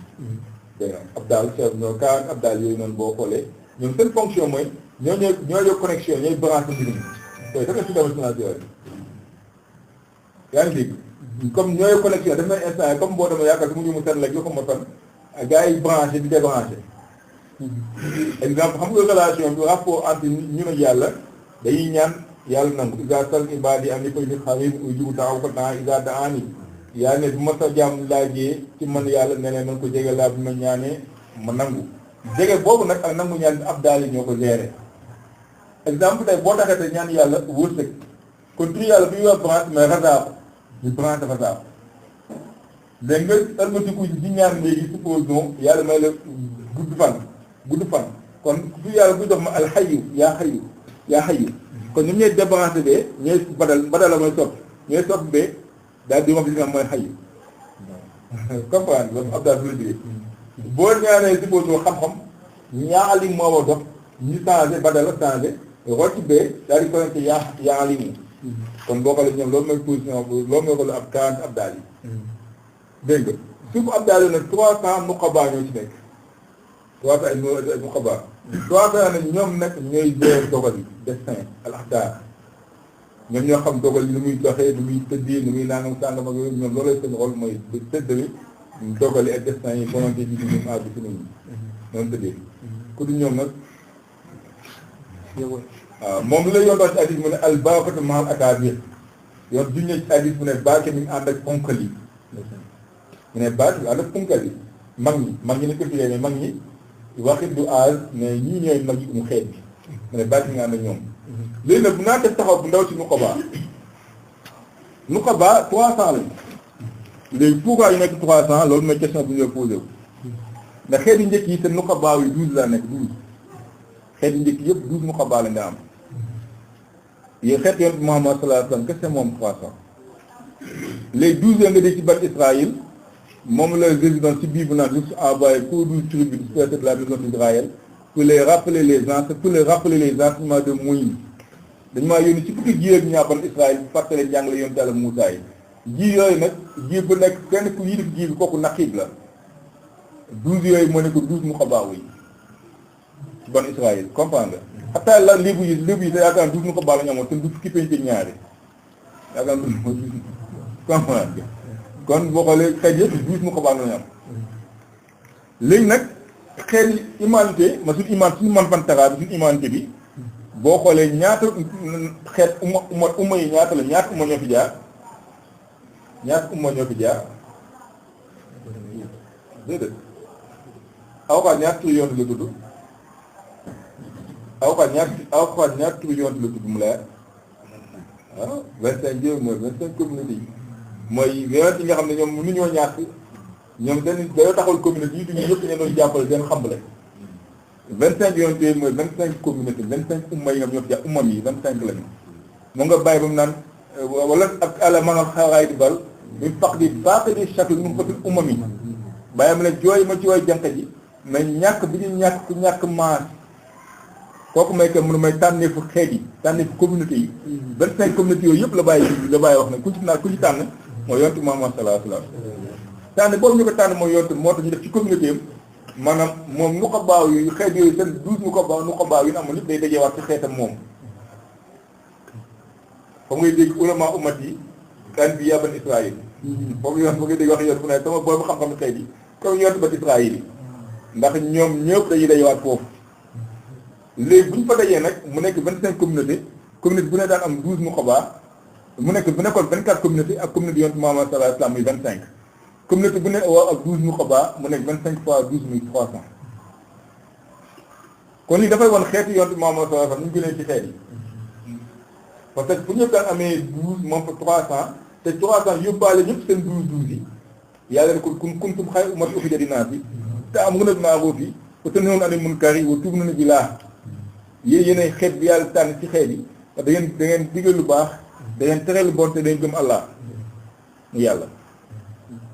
dégg nga ab daal Cheikh ñoo kaan ab daal yooyu noonu boo xoolee ñoom seen fonction mooy ñoo yor connexion ñooy branché mbir mi tey dafa si demal financier yaa ngi dégg comme ñooy connexion daf nañ instant comme boo demee yaakaar su mu ñu mu seen lek yoo xam ma fan gars yi branché di débranché exemple xam nga relation bi rapport entre ñu ne yàlla dañuy ñaan yàlla nangu isa sal ibadi am ni koy ni xarim uy jibu taxaw ko temps isa daani yaa ne bu ma sa jàmm laajee ci man yàlla ne man ko jege laa bi ma ñaanee ma nangu jege boobu nag ak nangu ñaan bi ab daal yi ñoo ko gérer exemple tey boo taxee te ñaan yàlla wërsëg kon tur yàlla bi ñuy wax branche mais rasaako ñu branche rasaako dégg nga ëlbatiku di ñaan léegi supposons yàlla may la gudd fan kon tur yàlla buy dox ma alxayu yaa xayu kon ñoom ñooy débranché bee ñooy badal la mooy soppi ñooy soppi bee daal di wax li nga xam mooy xayu comprendre loolu ab daal du la jógee boo ñaanee supposons xam-xam ñaali moo war dox ñu changé badal la changé rocc bee daal di connecté yaa limu kon boo xoolee ñoom loolu mooy position loolu mooy ko lu ab 40 ab daal yi dégg nga suuf ab daal yi nag 300 nuqaba ñoo ci nekk 300 ay nuqaba 300 nag ñoom nag ñooy gérer dogal yi destin al axdaar ñoom ñoo xam dogal yi nu muy doxee nu muy tëddee nu muy nangam sàngam ak yooyu ñoom loolay seen rôle mooy tëddali dogal yi ak destin yi volonté yi ñu àgg si nit ñi noonu tëddee ku du ñoom nag waaw moom la yoon doon ci hadis mu ne al barakatu mahal akaabir yoon juññee ci hadis mu ne barke mi ngi ànd ak ponkal yi mu ne barke bi ànd ak ponkal yi mag ñi ne ko firee ne mag ñi waxit du âge mais ñii ñooy mag yi mu xeet bi mu ne barke mi ngi ànd ak ñoom léegi nag bu naa def taxaw bu ndaw ci nuqaba 300 lañ léegi pourquoi yu nekk 300 loolu mooy question bu ñu posé wu ndax xeet yu njëkk yi te nuqaba yi 12 la nekk 12 xeet yu njëkk yëpp 12 nuqaba la nga am yéen xeet yoon Muhammad sallallahu alayhi wa sallam kese moom 300 léegi 12 nga dégg ci ban Israël moom la résident ci biir bu naan juste envoyé pour 12 tribus dispersées de la maison d'Israël pour les rappeler les enseignements de Moïse dañu maa yónni ci fukki ji ak ñaar ban Israël bu fàttalee njàngale yoon Yàlla Muusaa yi ji yooyu nag ji bu nekk kenn ku yilif ji bi kooku naqiib la 12 yooyu moo nekk 12 nuqaba yi ci ban Israël comprendre nga xataa la lébu yi te yaakaar 12 nuqaba la ñu amoon te du fukki penc ñaari yaakaar du comprendre nga kon boo xoolee xeet yëpp 12 nuqaba la ñu am léegi nag xeet humanité ma suñu man bantara bi suñu humanité bi boo xoolee ñaata xeet umma yi ñaata la ñaata umma ñoo fi jaar déedéet awxaat ñaata trillion la tudd awxaat ñaata trillion la tudd mu leer waaw 25 yooyu mooy 25 communautés yi mooy yonent yi nga xam ne ñoom mënu ñoo ñàkk ñoom dañoo taxawal communauté yi duñu yëpp ñe doon jàppale seen xambale 25 yonent yooyu mooy 25 communauté 25 umma yi nga ñoo fi jaar ummam yi 25 lañu mu nga bàyyi ba mu naan wala ak àla manal xaraay di bal mi fax di baax di chaque mu fatul ummam yi bàyyi ma ne jooy ma ci way jànq ji mais ñàkk bi ñu ñàkk maas kooku may que mënu may tànneefu xeet yi tànneefu communauté yi 25 communautés yooyu yëpp la bàyyi wax ne ku ci tànn mooy yontu Muhammad sallallahu alayhi wa sallam tànn boobu ñu ko tànn mooy yontu moo tax ñu def ci communauté am maanaam moom nu ko baaw yu xeet yooyu seen 12 nu ko baaw yu amoon yëpp day dajeewaat ci xeetam moom fa ngay dégg ulama umat yi kan bi yaban Israël foofu yoon fa ngay dégg wax yoon fu ne sama boobu xam-xam xeet yi comme yontu ba Israël yi ndax ñoom ñëpp dañuy dajeewaat foofu léegi bu ñu fa dajee nag mu nekk 25 communauté bu ne daan am 12 nu ko baax mu nekkoon 24 communauté ak communauté yontu Muhammad sallallahu alayhi wa sallam muy 25 communauté bu ne waaw ak 12 nu ko baax mu nekk 25 fois 12 muy 300 kon lii dafay won xeetu yontu Muhammad sallallahu alayhi wa sallam ñu gënee ci xeet yi parce que fu ñëpp daan amee 12 moom fa 300 te 300 yóbbaale ñëpp seen 12 yi yàlla ne ko kuntum xayra ummatin uxrijat linnaasi ta'muruuna bil ma'ruufi wa tanhawna 'anil munkari wa tu'minuuna billaah yéenay xeet bi yàlla tànn ci xeet yi da ngeen digal lu baax da ngeen tere lu bon te da ngeen gëm Allah mu yàlla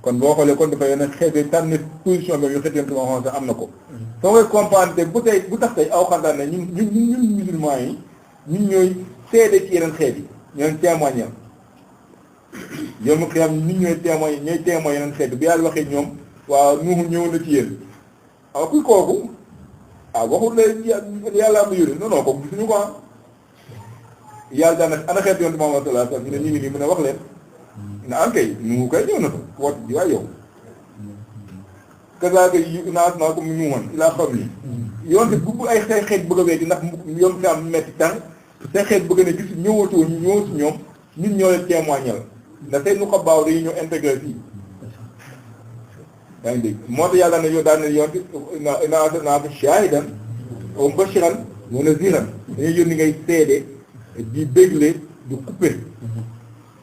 kon boo xoolee kon dafa yeneen xeet yi tànn position bi yu xeet yonent Muhammad sax am na ko soo koy comprendre bu tax tey aw xantaan ne ñun musulman yi ñun ñooy seede ci yeneen xeet yi ñooy témoigner yow mu xiyam ñun ñooy témoin yeneen xeet bi yàlla waxee ñoom waaw Nuuhu ñëwoon na ci yéen aw kuy kooku waxul la yàlla am yónni non kooku gisuñu ko yàlla daanaka ana xeet yonent Muhammad sallallahu alayhi wa sallam ñu ngi nii mu ne wax leen na ankay Nuuhu kay ñëw na fa woot ji waaye yow kasaaka naas naa ko mu nuuman ilaa xam ni yoonte bu ay xeet bëgg a weeti ndax yoon fi am metti tàng seen xeet bëgg ne gis ñëwatoo ñëw si ñoom ñun ñoo leen témoignal ndax tey nu ko baaw dañuy ñëw intégré fii yaa ngi dégg moo tax yàlla ne yow daan ne yonti naa ko shaahidan wa mubashiran wa naziran dañuy yónni ngay seede di bégle di coupé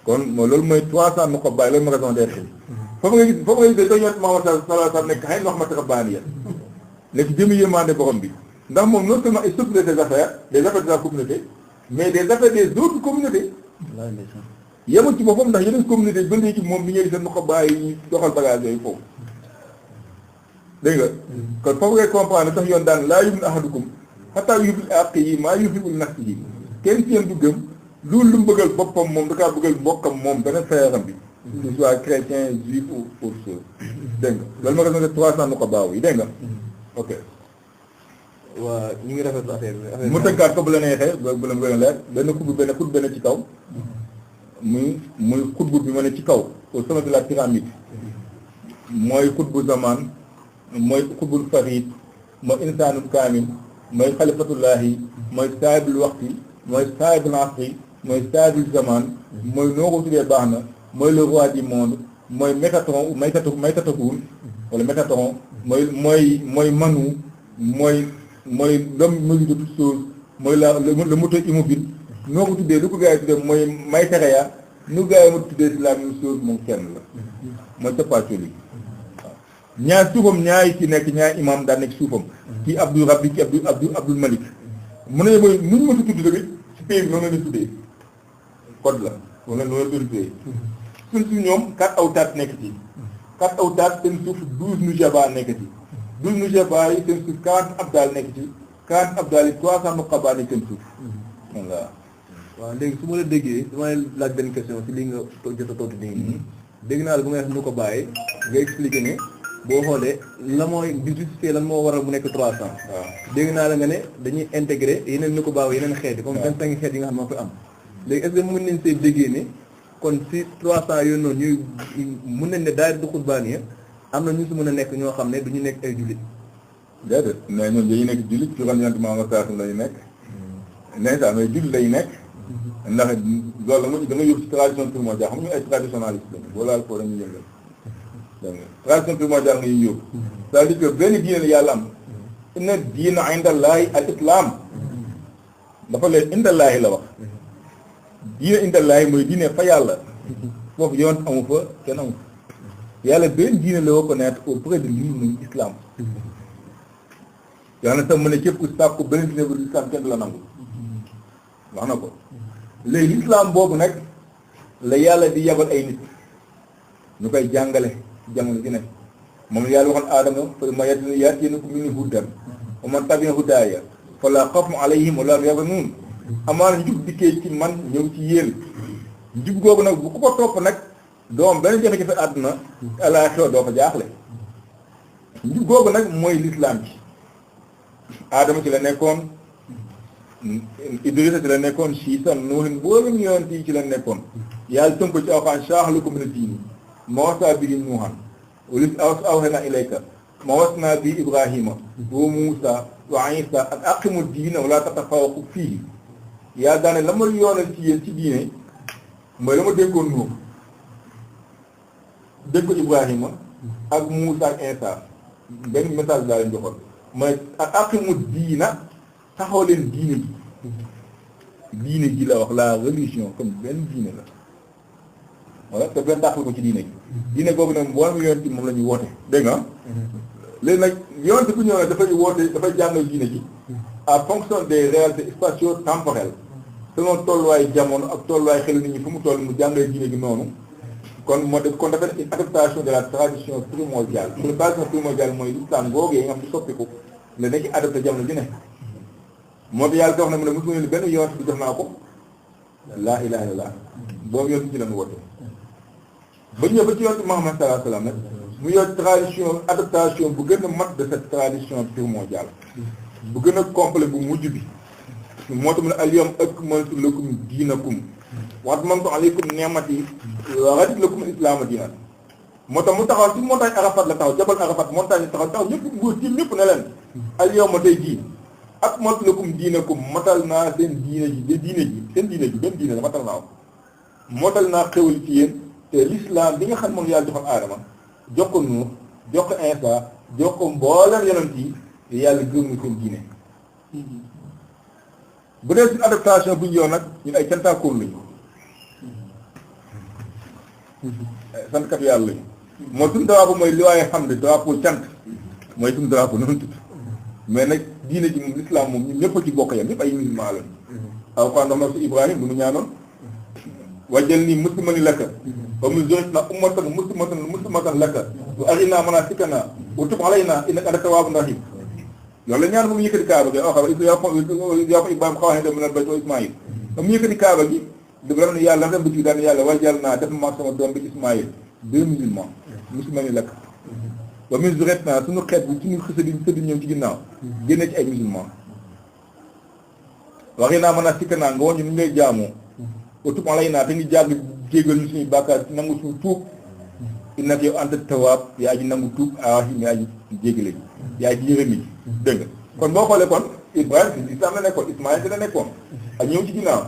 kon loolu mooy 300 nu ko bàyyi loolu ma raison d'être foofu nga gis dañoo yonti Muhammad sallallahu alayhi wa sallam nekk xëy na wax ma rabbaaniya nekk jëmi yërmande borom bi ndax moom non seulement il s'occupe des affaires de la communauté mais des affaires des autres communautés yemul ci boppam ndax yeneen communauté ba léegi moom bi ñuy gis nu ko bàyyi doxal bagage yooyu foofu dégg nga kon foofu ngay comprendre tax yoon daan laa yu'minu ahadukum hattaa yuhibba li axiihi maa yuhibbu li nafsihi kenn ci yéen du gëm loolu lu mu bëggal boppam moom da kaa bëggal mbokkam moom beneen frère bi que soit chrétien juif ou autre chose dégg nga loolu ma ko 300 nu ko baaw yi dégg nga ok waa ñu ngi rafetlu affaire bi mu tënkaat ko bu la neexee bu la gën a leer benn xutbu benn ci kaw muy xutbu bi ma ne ci kaw au sommet de la pyramide mooy xutbu zaman mooy xutbul farid mooy insaanul kaamil mooy xalifatullahi mooy saahibul waxti mooy saahibul asri mooy saahibul zaman mooy noo ko tuddee baax na mooy le roi du monde mooy Métatron Métatron wala Métatron mooy Manu mooy l'homme mesure de toutes choses mooy le moteur immobile noo ko tuddee lu ko gars yi tuddee mooy Maitreya nu gars yi ma tuddee si la même chose moom kenn la mooy capacoli waaw ñaar suufam ñaari ci nekk ñaari imam daan nekk suufam kii Abdou Rabbi kii Abdul Malik mu ne mooy nu ñu ma si tudd tamit si pays bi noonu la ñu tuddee code la noonu la ñu tuddee suñ si ñoom 4 awtaat nekk ci 4 awtaat seen suuf 12 nujaba nekk ci 12 nujaba yi seen suuf 40 abdal nekk ci 40 abdal yi 300 nuqaba nekk seen suuf voilà. waaw léegi su ma la déggee damay laaj benn question ci li nga jot a tontu nii dégg naa la bu may wax nu ko bàyyee nga expliqué ne boo xoolee la mooy di justifier lan moo waral mu nekk 300. waaw dégg naa la nga ne dañuy intégré yeneen nu ko baaw yeneen xeet yi comme 25 xeet yi nga xam ne moo fi am léegi est-ce que mën nañ see déggee ne kon si 300 yooyu noonu ñuy mën nañ ne daayira du xutbaaniya am na ñu si mën a nekk ñoo xam ne du ñu nekk ay jullit. déedéet mais ñoom dañuy nekk jullit ci ron yonent Muhammad sallallahu alayhi wa sallam lañu nekk nee sax mais jullit lañu nekk ndax loolu da nga yóbbu ci tradition primordiale xam ñu ay traditionnaliste lañu boo laal foo dañuy yëngal dégg nga tradition primordiale nga ñuy yóbbu c'est-à-dire que benn diine la yàlla am inna diina indallaahi al islam dafa leen indallaahi la wax diine indallaahi mooy diine fa yàlla foofu yoon amu fa kenn amu fa yàlla benn diine la reconnaître auprès de lui muy islam yaa na sax mu ne képp ku sàkku beneen diine bu islam kenn du la nangu wax na ko léegi l'islam boobu nag la yàlla di yabal ay nit ñu koy jàngale jamono ji nekk moom yàlla waxoon aadama fa ma ya'tiinakum minni hudan wa man tabi'a hudaaya falaa xawfun alayhim wa laa hum yahzanuun amaana njub dikkee ci man ñëw ci yéen njub googu nag bu ko topp nag doom benn jafe-jafe àdduna àllaaxira doo fa jaaxle njub googu nag mooy l'islam ci aadama ci la nekkoon Idrissa ci la nekkoon Siisa Nuuhin mboolem yonent yi ci la nekkoon yàlla tënk ko ci Alxuraan sharaha lakum mina diini maa wasaa bihi Nuuhan wallazii awhaynaa ilayka maa wasnaa bihi Ibraahiima wa Muusaa wa Iisaa an aqimu diina wa laa tatafarraqu fiihi yàlla daane la ma yoonal ci yéen ci diine mooy la ma déggoon Nuux dégg ko Ibraahiima ak Muusaa ak Iisaa benn message daa leen joxoon mooy an aqimu diina taxaw leen diine ji diine ji la wax la religion comme benn diine la wala te benn taxal ko ci diine ji diine googu nag mboolem yonent moom la ñuy woote dégg nga léegi nag yonent ku ñëw nag dafay woote dafay jàngal diine ji à fonction des réalités spatio-temporelles selon tolluwaay jamono ak tolluwaay xelu nit ñi fu mu toll mu jàngale diine gi noonu kon moo def kon dafa une adaptation de la tradition primordiale la tradition primordiale mooy l'islam googu yi nga xam di soppiku la nekk adapté jamono ji ne moo tax yàlla dox na mu ne mosu ma ne benn yonent bi jox naa ko laa ilaha illallah boobu yonent ci la mu woote ba ñëw ba ci yonent Muhammad sallallahu alayhi wa sallam nag mu yor tradition adaptation bu gën a mat de cette tradition primordiale bu gën a complet bu mujj bi moo tax mu ne al-yawma akmaltu lakum diinakum wa atmamtu alaykum ni'mati wa raditu lakum al-islaama diinan moo tax mu taxaw ci montagne Arafat la taxaw jabal Arafat montagne taxaw ñëpp nguur ci ñëpp ne leen al-yawma tey jii akmaltu lakum diinakum matal naa seen diine ji seen diine ji benn diine la matal naa ko motal naa xewal ci yéen te l'islam bi nga xam moom yàlla joxoon aadama jox ko Nuux jox ko Isa jox ko mboolem yonent yi te yàlla gëm na seen diine bu dee suñu adaptation bu ñu yoon nag ñun ay cantaakoor lañu santkat yàlla lañu mooy suñu drapeau mooy li waaye xam ne drapeau cant mooy suñu drapeau noonu tudd mais nag diine ji moom l'islam moom ñun ñëpp a ci bokk yam ñëpp ay musulman lañu aw ko ndox na su Ibrahima bu mu ñaanoon wajjal nii muslimani laka wa min zurriyyatina ummatan muslimatan laka wa arinaa manaasikana wa tub alaynaa innaka anta tawwaabun rahiim loolu la ñaan bu mu yëkkati kaaba gi yoo ko Ibrahima xaw a dem na baytu Ismaïl ba mu yëkkati kaaba gi dafa ne yàlla dem ba ci daan yàlla wajjal naa def ma sama doom bi Ismaïl 2 musulmans muslimani laka wa min zurriyyatina suñu xeet bi suñu xisa di sëdd ñëw ci ginnaaw génne ci ay musulmans wa arinaa manaasikana nga woon ñu ngay jaamoo utub alaynaa te ngi jàng jégal ñu suñuy bàkkaar nangu suñu tuub innaka yow anta tawaab yaa ji nangu tuub rahim yaa ji jégale yaa ji yërëm yi dégg nga kon boo xoolee kon Ibrahima ci islam la nekkoon Ismaïl ci la nekkoon ak ñëw ci ginnaaw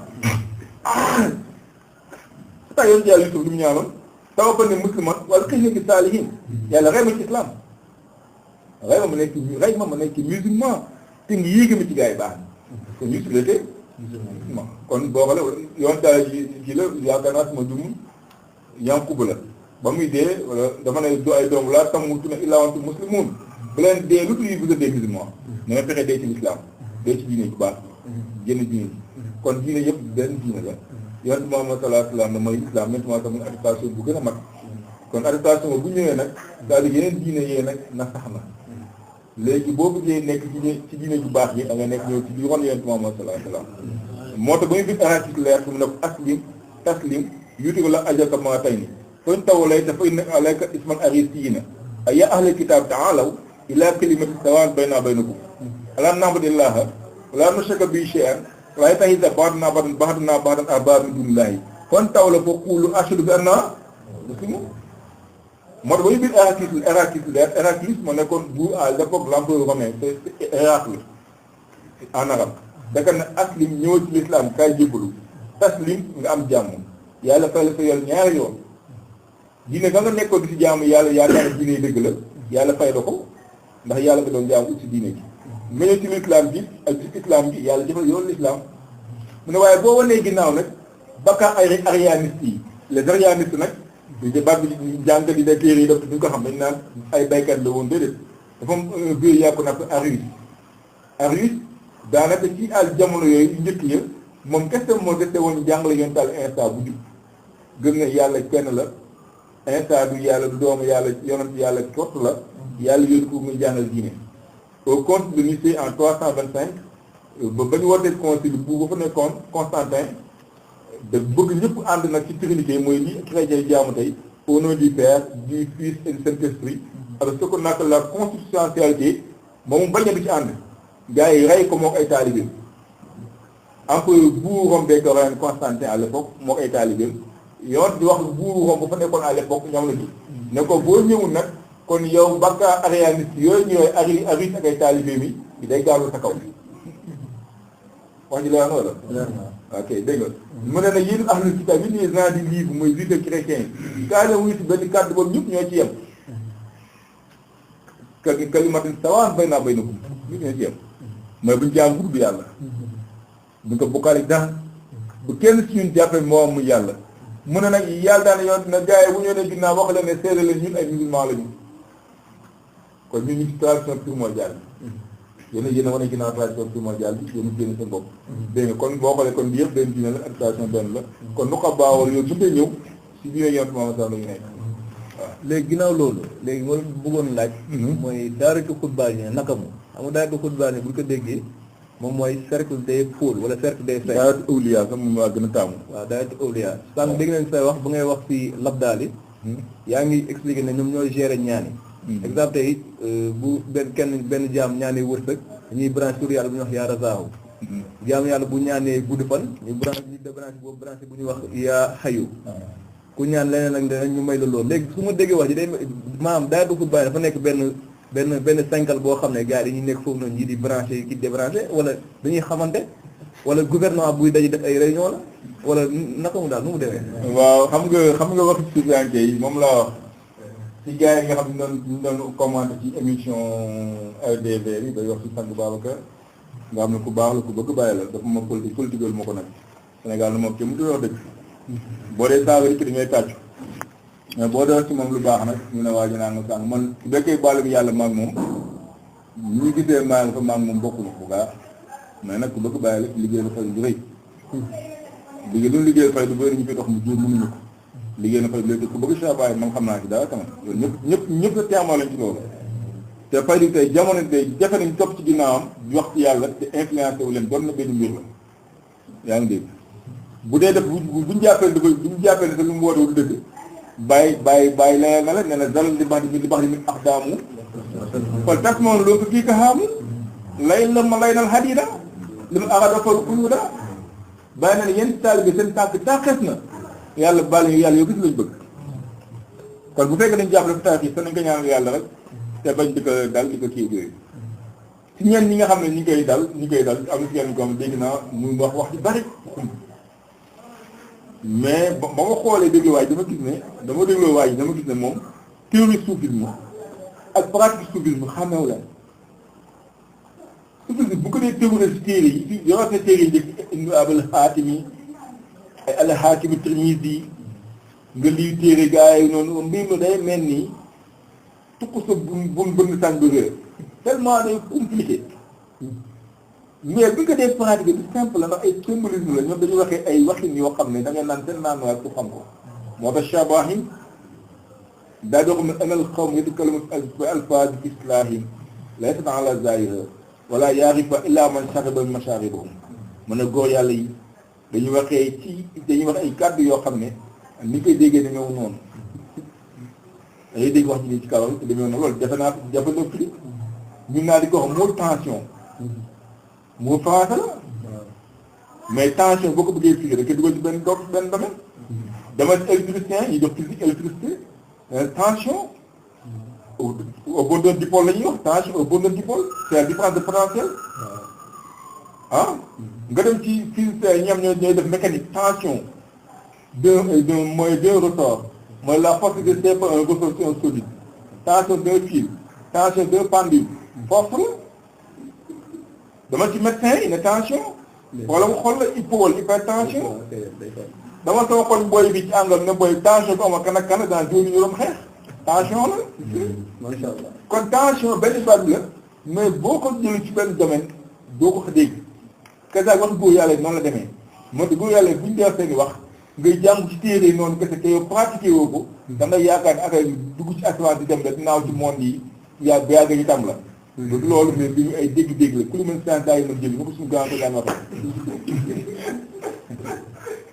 tax yoon ci yàlla Yusuf lu mu ñaanoon tawaffanii musliman wala alhiqnii bis saalihiin yàlla rey ma ci islam rey ma ma nekk musulman te ngi yéege ma ci gars yi baax na kon Yusuf la tey kon boo xoolee yoon daal ji la yaakaar naa suma jumul Yankuba la ba muy dee wala dafa ne du ay doom laa tamuutunna illaa wa antum muslimuun bu leen dee lu tudd vous êtes des musulmans na nga fexe dee ci l'islam dee ci diine bu baax génn diine kon diine yëpp benn diine la yonent Muhammad sallallahu alayhi wa sallam mooy islam maintenant tamit attestation bu gën a mag kon attestation bu ñëwee nag daal di yeneen diine yee nag na sax na léegi boo bëggee nekk ci diine ju baax yi da nga nekk ñëw ci biir ron yonent Muhammad sallallahu alayhi wa sallam moo tax ba ñu bind article leer mu ne ko taslim yuuti la ajaka ma tay ni fañ tawlayta fa inna alayka isman arisiina ya ahlal kitaab ta'aalaw ilaa kalimatin sawaa'in baynanaa wa baynakum allaa na'budallaha wa laa nushrika bihi shay'an wa laa yattakhidha ba'dunaa ba'dan arbaaban min duunillaahi fañ tawlaw fa quulu ashhadu bi annaa muslimuun moo tax ba ñu bind article leer Héraclius moo nekkoon buur à l'époque l'empereur romain c'est Héracle en arabe daka ne aslim ñëwal ci l'islam kaay jébbalu taslim nga am jàmm yàlla fay la sa yoon ñaari yoon diine nga nekkoon di si jaamu yàlla yaakaar ne diine dëgg la yàlla fay la ko ndax yàlla nga doon jaamu ut si diine ji mais ci l'islam bi ak ci islam bi yàlla jëfal yoon l'islam mu ne waaye boo wanee ginnaaw nag bakka ay arianistes yi les arianistes nag di bàgg jàng di ne téere yi daf duñ ko xam dañ naan ay baykat la woon déedéet dafa am biir yàqu nag Arius daanaka ci al jamono yooyu njëkk ya moom kese moo dese woon jàngale yoon taal Insa bu jub gëm ne yàlla kenn la Insa du yàlla du doomu yàlla yonent yàlla kott la yàlla yónni ko muy jàngal diine au concile de Nicée en 325 ba ñu wootee concile bu ba fa nekkoon Constantin da bëgg ñëpp ànd nag ci trinité mooy li chrétien jaamu tey au nom du Père du Fils et du Saint-Esprit alors ce qu'on appelle la consubstantialité moom bañ a du ci ànd gars yi rey ko moo ko ay taalibeem empereur buuru Rome des Coréens Constantin à l'époque moo ko ay taalibeem yoon di wax buuru Rome ba fa nekkoon à l'époque ñoom la ji ne ko boo ñëwul nag kon yow bakka arianiste yooyu ñëwee Arius ak ay taalibeem yi day gaalu sa kaw wax ji leer na wala ok dégg nga mu ne nag yéen ahlul kitaab yi les gens du livre mooy juifs et chrétiens yi kaa la wuy si benn kàddu boobu ñëpp ñoo ci yem kalimatin sawaa'in baynanaa wa baynakum ñëpp ñoo ci yem mooy buñ jaam guddi bi yàlla buñ ko bokkaale dara bu kenn ci ñun jàppee moom mu yàlla mu ne nag yàlla daal yoon na gars yi bu ñëwee ne ginnaaw wax la ne seede la ñun ay musulman la ñu kon ñun ñu ci tradition primordiale bi yéen a wane ginnaaw tradition primordiale bi yéen a génn seen bopp dégg nga kon boo xoolee kon bi yëpp benn diine la ak tradition benn la kon nu ko baawal yow mënta ñëw si biir yoon Muhammad sallallahu alayhi wa sallam waaw léegi ginnaaw loolu léegi moo bëggoon laaj mooy daaratu xutbaa yi naka mu xam nga daaratu xutbaa yi bu ñu ko déggee moom mooy cercle des pôles wala cercle des frères daaratu awliya sax moom laa gën a taamu waaw daaratu awliya sànq dégg nañ say wax bu ngay wax si labdaali yaa ngi expliqué ne ñoom ñooy gérer ñaani exemple tey bu benn jaam ñaanee wërsëg dañuy branche tur yàlla bu ñuy wax yaa razaahu jaam yàlla bu ñaanee gudd fan ñu branche boobu branche bu ñuy wax yaa xayu ku ñaan leneen ak leneen ñu may la loolu léegi su ma déggee wax ji day maanaam daal du xutbaa dafa nekk benn cinquante boo xam ne gars yi dañuy nekk foofu noonu ñii di branché kii débranché wala dañuy xamante wala gouvernement buy daje def ay réunion la wala naka mu daal nu mu demee waaw xam nga wax sufiyanke yi moom laa wax ci gars yi nga xam ne ñu doon commenté ci émission LDV bi day wax ci sang Babacar nga xam ne ku baax la ku bëgg bàyyi la dafa ma politique ma ko nag Sénégal na moom kenn mu du wax dëgg boo dee saaga di ngay tàccu mais boo dee ci moom lu baax nag ñu ne waa ji naa nga sàng man su bekkee bàll bi yàlla maag moom ñu gisee maa nga fa maag moom bokkuñu bu baax mais nag ku bëgg bàyyi la liggéey la fay du rëy liggéey fay du bëri ñu fi dox mu jur mënuñu ko liggéey na fay léegi ku bëgg sabaay man xam naa ci dara tamit loolu ñëpp sa teemoo lañ ci loolu te fay di tey jamono tey jafe nañ topp ci ginnaawam di wax ci yàlla te influencé wu leen doon na benn mbir la yaa ngi dégg bu dee def buñ jàppee da koy buñ jàppee ne te lu mu woote wu dëgg bàyyi layal na la nee na zalal li bax di min ax daamu fal tas moom loo ko kii ka xaamu lay la ma lay nal xadida li mu axada fal uyuda bàyyi na ne yenn taalibe seen tànk tàqees na yàlla baal ñu yàlla yow gis lañ bëgg kon bu fekkee dañ jàppale fu yi te nañ ko ñaanal yàlla rek te bañ di ko dal di ko kii yooyu si ñenn ñi nga xam ne ñi koy dal am na si yenn ko xam dégg naa muy wax ci bari mais ba ma xoolee déglu waay dama gis ne moom théorie soufisme ak pratique soufisme xameew leen soufisme bu ko dee théorie si téere yi si yoroo sa téere yi njëkk Ibn Abul Haatimi ay al-Haakim Tirmizi nga lii téere gars yi noonu mbir mi day mel nii tukku sa bun bënn sànq réer tellement day compliqué mais bi nga dee pratique bi simple la ndax ay symbolisme la ñoom dañu waxee ay waxin yoo xam ne da ngay naan seen naan waaye ku xam ko moo tax Shabahin daa doo xam ne anal qawm yatakallamu bi alfaaz islaahim laysat ala zaahiriha wala yaarifa illa man shariba masharibahum mën a góor yàlla yi dañuy wax ay kàddu yoo xam ne ni koy déggee demeewu noonu dañuy dégg wax ci kaw te demeewu noonu loolu jafe na firi ñun naa di ko wax moo tension moo français la mais tension boo ko bëggee firi rek dugal ci benn domaine dama ci électricien yi dox physique électricité tension au bord d'un dipôle la ñuy wax tension au bord d'un dipôle c'est la différence de potentiel nga dem ci physiciens ñoom ñooy def mécanique tension d'un ressort mooy la force de séparer un ressort sur un solide tension d'un fil tension d'un pendule force la dama ci médecin yi ne tension wala mu xool la hypertension dama sama xool booy bi ci àngal ne booy tension bi ama kan ak kan dans jooni ñu doon xeex tension la macha allah kon tension benn baat la mais boo ko jëlee ci benn domaine doo ko dégg kasaag wax góor yàlla noonu la demee moo tax góor yàlla buñ dee seen wax ngay jàng ci téere noonu kese te yow pratiqué woo ko da ngay yaakaar ne affaire bi dugg ci asamaan di dem rek naaw ci monde yi bu yàgg ñu tam la loolu mais bi ñu ay dégg-dégg la ku lu mën santa yi mën jëli ma ko suñu grand ko daan waxee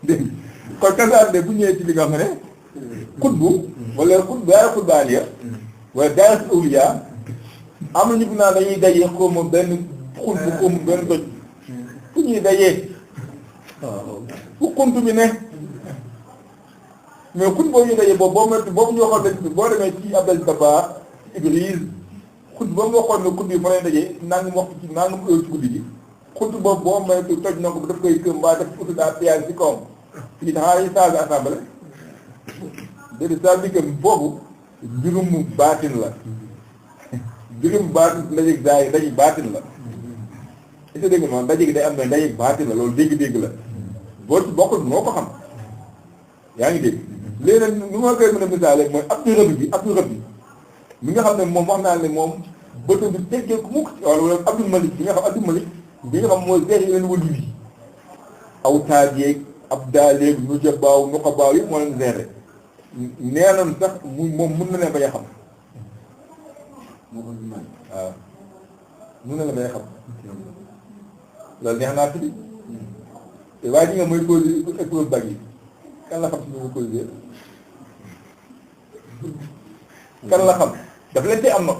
dégg kon kasaag de bu ñëwee ci li nga xam ne xutbu wala xutbaaniya wala daayira awliya am na ñu fi naan dañuy dajee xawma benn xutbu xawma benn doj fu ñuy dajee fu xunt bi ne mais xut boobu ñuy dajee boobu ñu waxoon ne boo demee ci Abdel Dabba Ibris xut ba mu waxoon ne xut bi fa lay dajee nangam waxtu ci nangam heure ci guddi gi xut boobu boo may toj na ko daf koy kër mbaa def utu daa piage ci kawam fii daxaa yi saaga assemblée déedéet ça veut dire que boobu mbirum baatin la mbirum baatin ndaje daay daje baatin la est-ce que dégg nga moom daje gi day am ne ndaje baatin la loolu dégg-dégg la boo ci bokkul moo ko xam yaa ngi dégg léegi nag nu ma koy mën a misaale mooy Abdou Rabbi mi nga xam ne moom wax naa ne moom bëtam bi teggee ko mukk wala Abdou Malik bi nga xam mooy seex leen wëlu yi aw taaj yeeg ab daaleeg nu ca baaw nu ko baaw yëpp moo leen géré nee nañ sax moom mun na leen bañ a xam waaw mun na leen bañ a xam loolu neex naa fi te waaye ji nga mooy posé épreuve bac yi kan la xam si ñu mu posé kan la xam daf leen te am na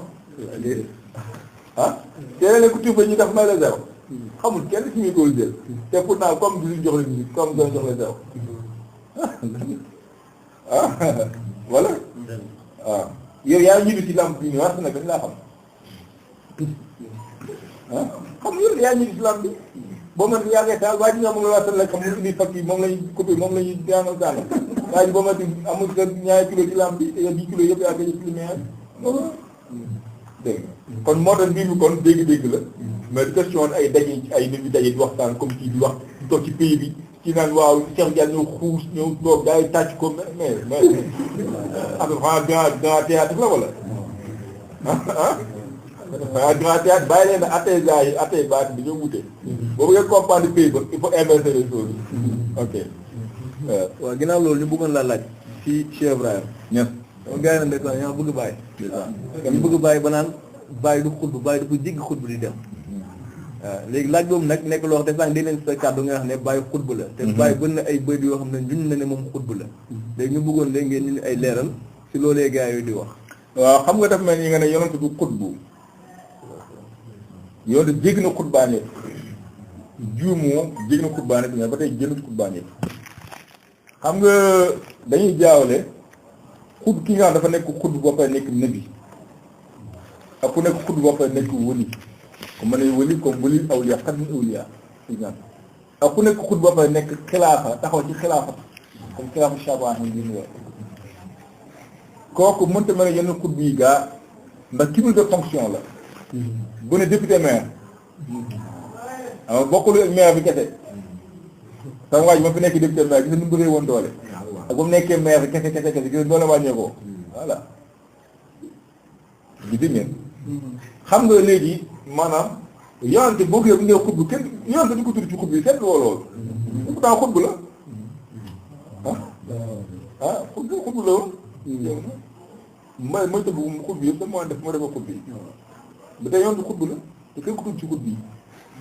te leen ku tuuba ñu def may la zéro xamul kenn si muy posé te pourtant comme du jox la ñu comme doon jox la zéro voilà waaw yow yaa ngi ñibbi si lamb bi ñu war nag dañ laa xam xam yow yaa ngi ñibbi si lamb bi boo mën yaa ngay taal waa ji nga moom la waa seen lekk mu indi fakk yi moom lañuy coupé moom lañuy daanal daanal waa ji ba ma di amul sa ñaari kilo ci lamb bi te yow 10 kilos yëpp yaa koy ci lumière dégg nga kon moo tax mbir mi kon dégg-dégg la mais question ay daje ay nit ñi daje di waxtaan comme ci di wax di toog ci pays bi ci naan waaw Cheikh Diagne ñëw xuus ñëw toog gars yi tàcc ko mais xanaa grand théâtre la wala xanaa grand théâtre bàyyi leen ne attey gars yi attey baat bi ñoo wute boo bëggee comprendre pays ba il faut inverser les choses ok waaw ginnaaw loolu ñu bëggoon laa laaj ci Cheikh Ibrahima ñes moom gars yi na ndeysaan ñoo bëgg bàyyi ñu bëgg bàyyi ba naan bàyyi du xutbu bàyyi du ko jéggi xutbu di dem waaw léegi laaj boobu nag nekk loo xam te sànq dégg nañ sa kàddu nga xam ne bàyyi xutbu la te bàyyi bën na ay bëy yoo xam ne juñ na ne moom xutbu la léegi ñu bëggoon léegi ngeen ni ay leeral si loolee gars yooyu di wax waaw xam nga dafa mel ni nga ne yonent du xutbu yonent jéggi na xutbaane juumoo jéggi na xutbaane mais ba tey jënut xutbaane xam nga dañuy jaawale xut ki nga xam dafa nekk xutbu ba pare nekk nabi ak ku nekk xutbu ba pare nekk wëli comme ma ne wëli comme wëli awliya xat min awliya ak ku nekk xutbu ba pare nekk xilaafa taxaw ci xilaafa comme xilaafa Shaban yi ñu wax kooku mënta mel ne yenn xutbu yi gaa ndax cumul de fonction la bu ne député maire ama bokkul ak maire bi kese sama waaj ma fi nekk député maire gis nga nu mu bëree woon doole ak ba mu nekkee maire bi kese gis nga doole wàññeekoo voilà gis ngeen xam nga léegi maanaam yonante boo gisee bu ngeen xutbu kenn yonante di ko tudd ci xutbu yi kenn du woo loolu pourtant xutbu la xutbu la woon mooy tëbb xutbu yëpp moo def xutbu yi ba tey yoon di xutbu la te kenn ko tudd ci xutbu yi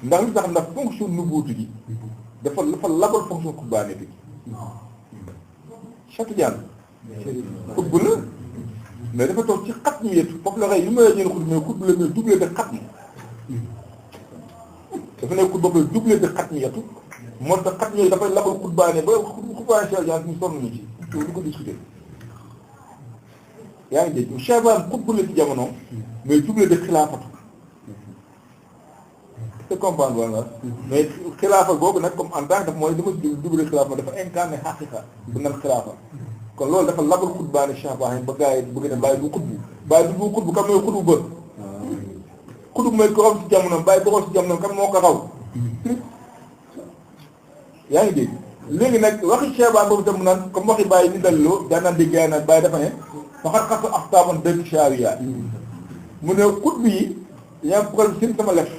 ndax li tax ndax fonction nubuutu gi dafa labal fonction xutbaane bi Cheikh Tidiane xutbu la mais dafa toog ci xat mi yëpp foofu la xëy li may ñeen xutbu mais xutbu la mais doublé de xat mi dafa nekk xutba ba doublé de xat mi yëpp moo tax xat mi dafay labal xutbaane ba xutbaane Cheikh Tidiane ñu sonn ñu ci di ko discuter yaa ngi dégg Cheikh Ibrahim xutbu la ci jamono mais doublé de xilaafatu te comprendre wala mais xilaafa boobu nag comme en tant que daf mooy dama doublé xilaafa dafa incarné xaqiqa bu nan xilaafa kon loolu dafa labal xutbaani Cheikh Ibrahim ba gars yi bëgg ne bàyyi du xutbu bàyyi du xutbu kam mooy xutbu ba xutbu mooy ko raw ci jamono bàyyi ko raw ci jamono kam moo ko raw yaa ngi dégg léegi nag waxi Cheikh Ibrahim boobu tam naan comme waxi bàyyi ni dalloo daan naan dégg gaa naan bàyyi dafa ne faxat xatu axtaaman dëkk charia mu ne xutbu yi yaa pugal seen sama lef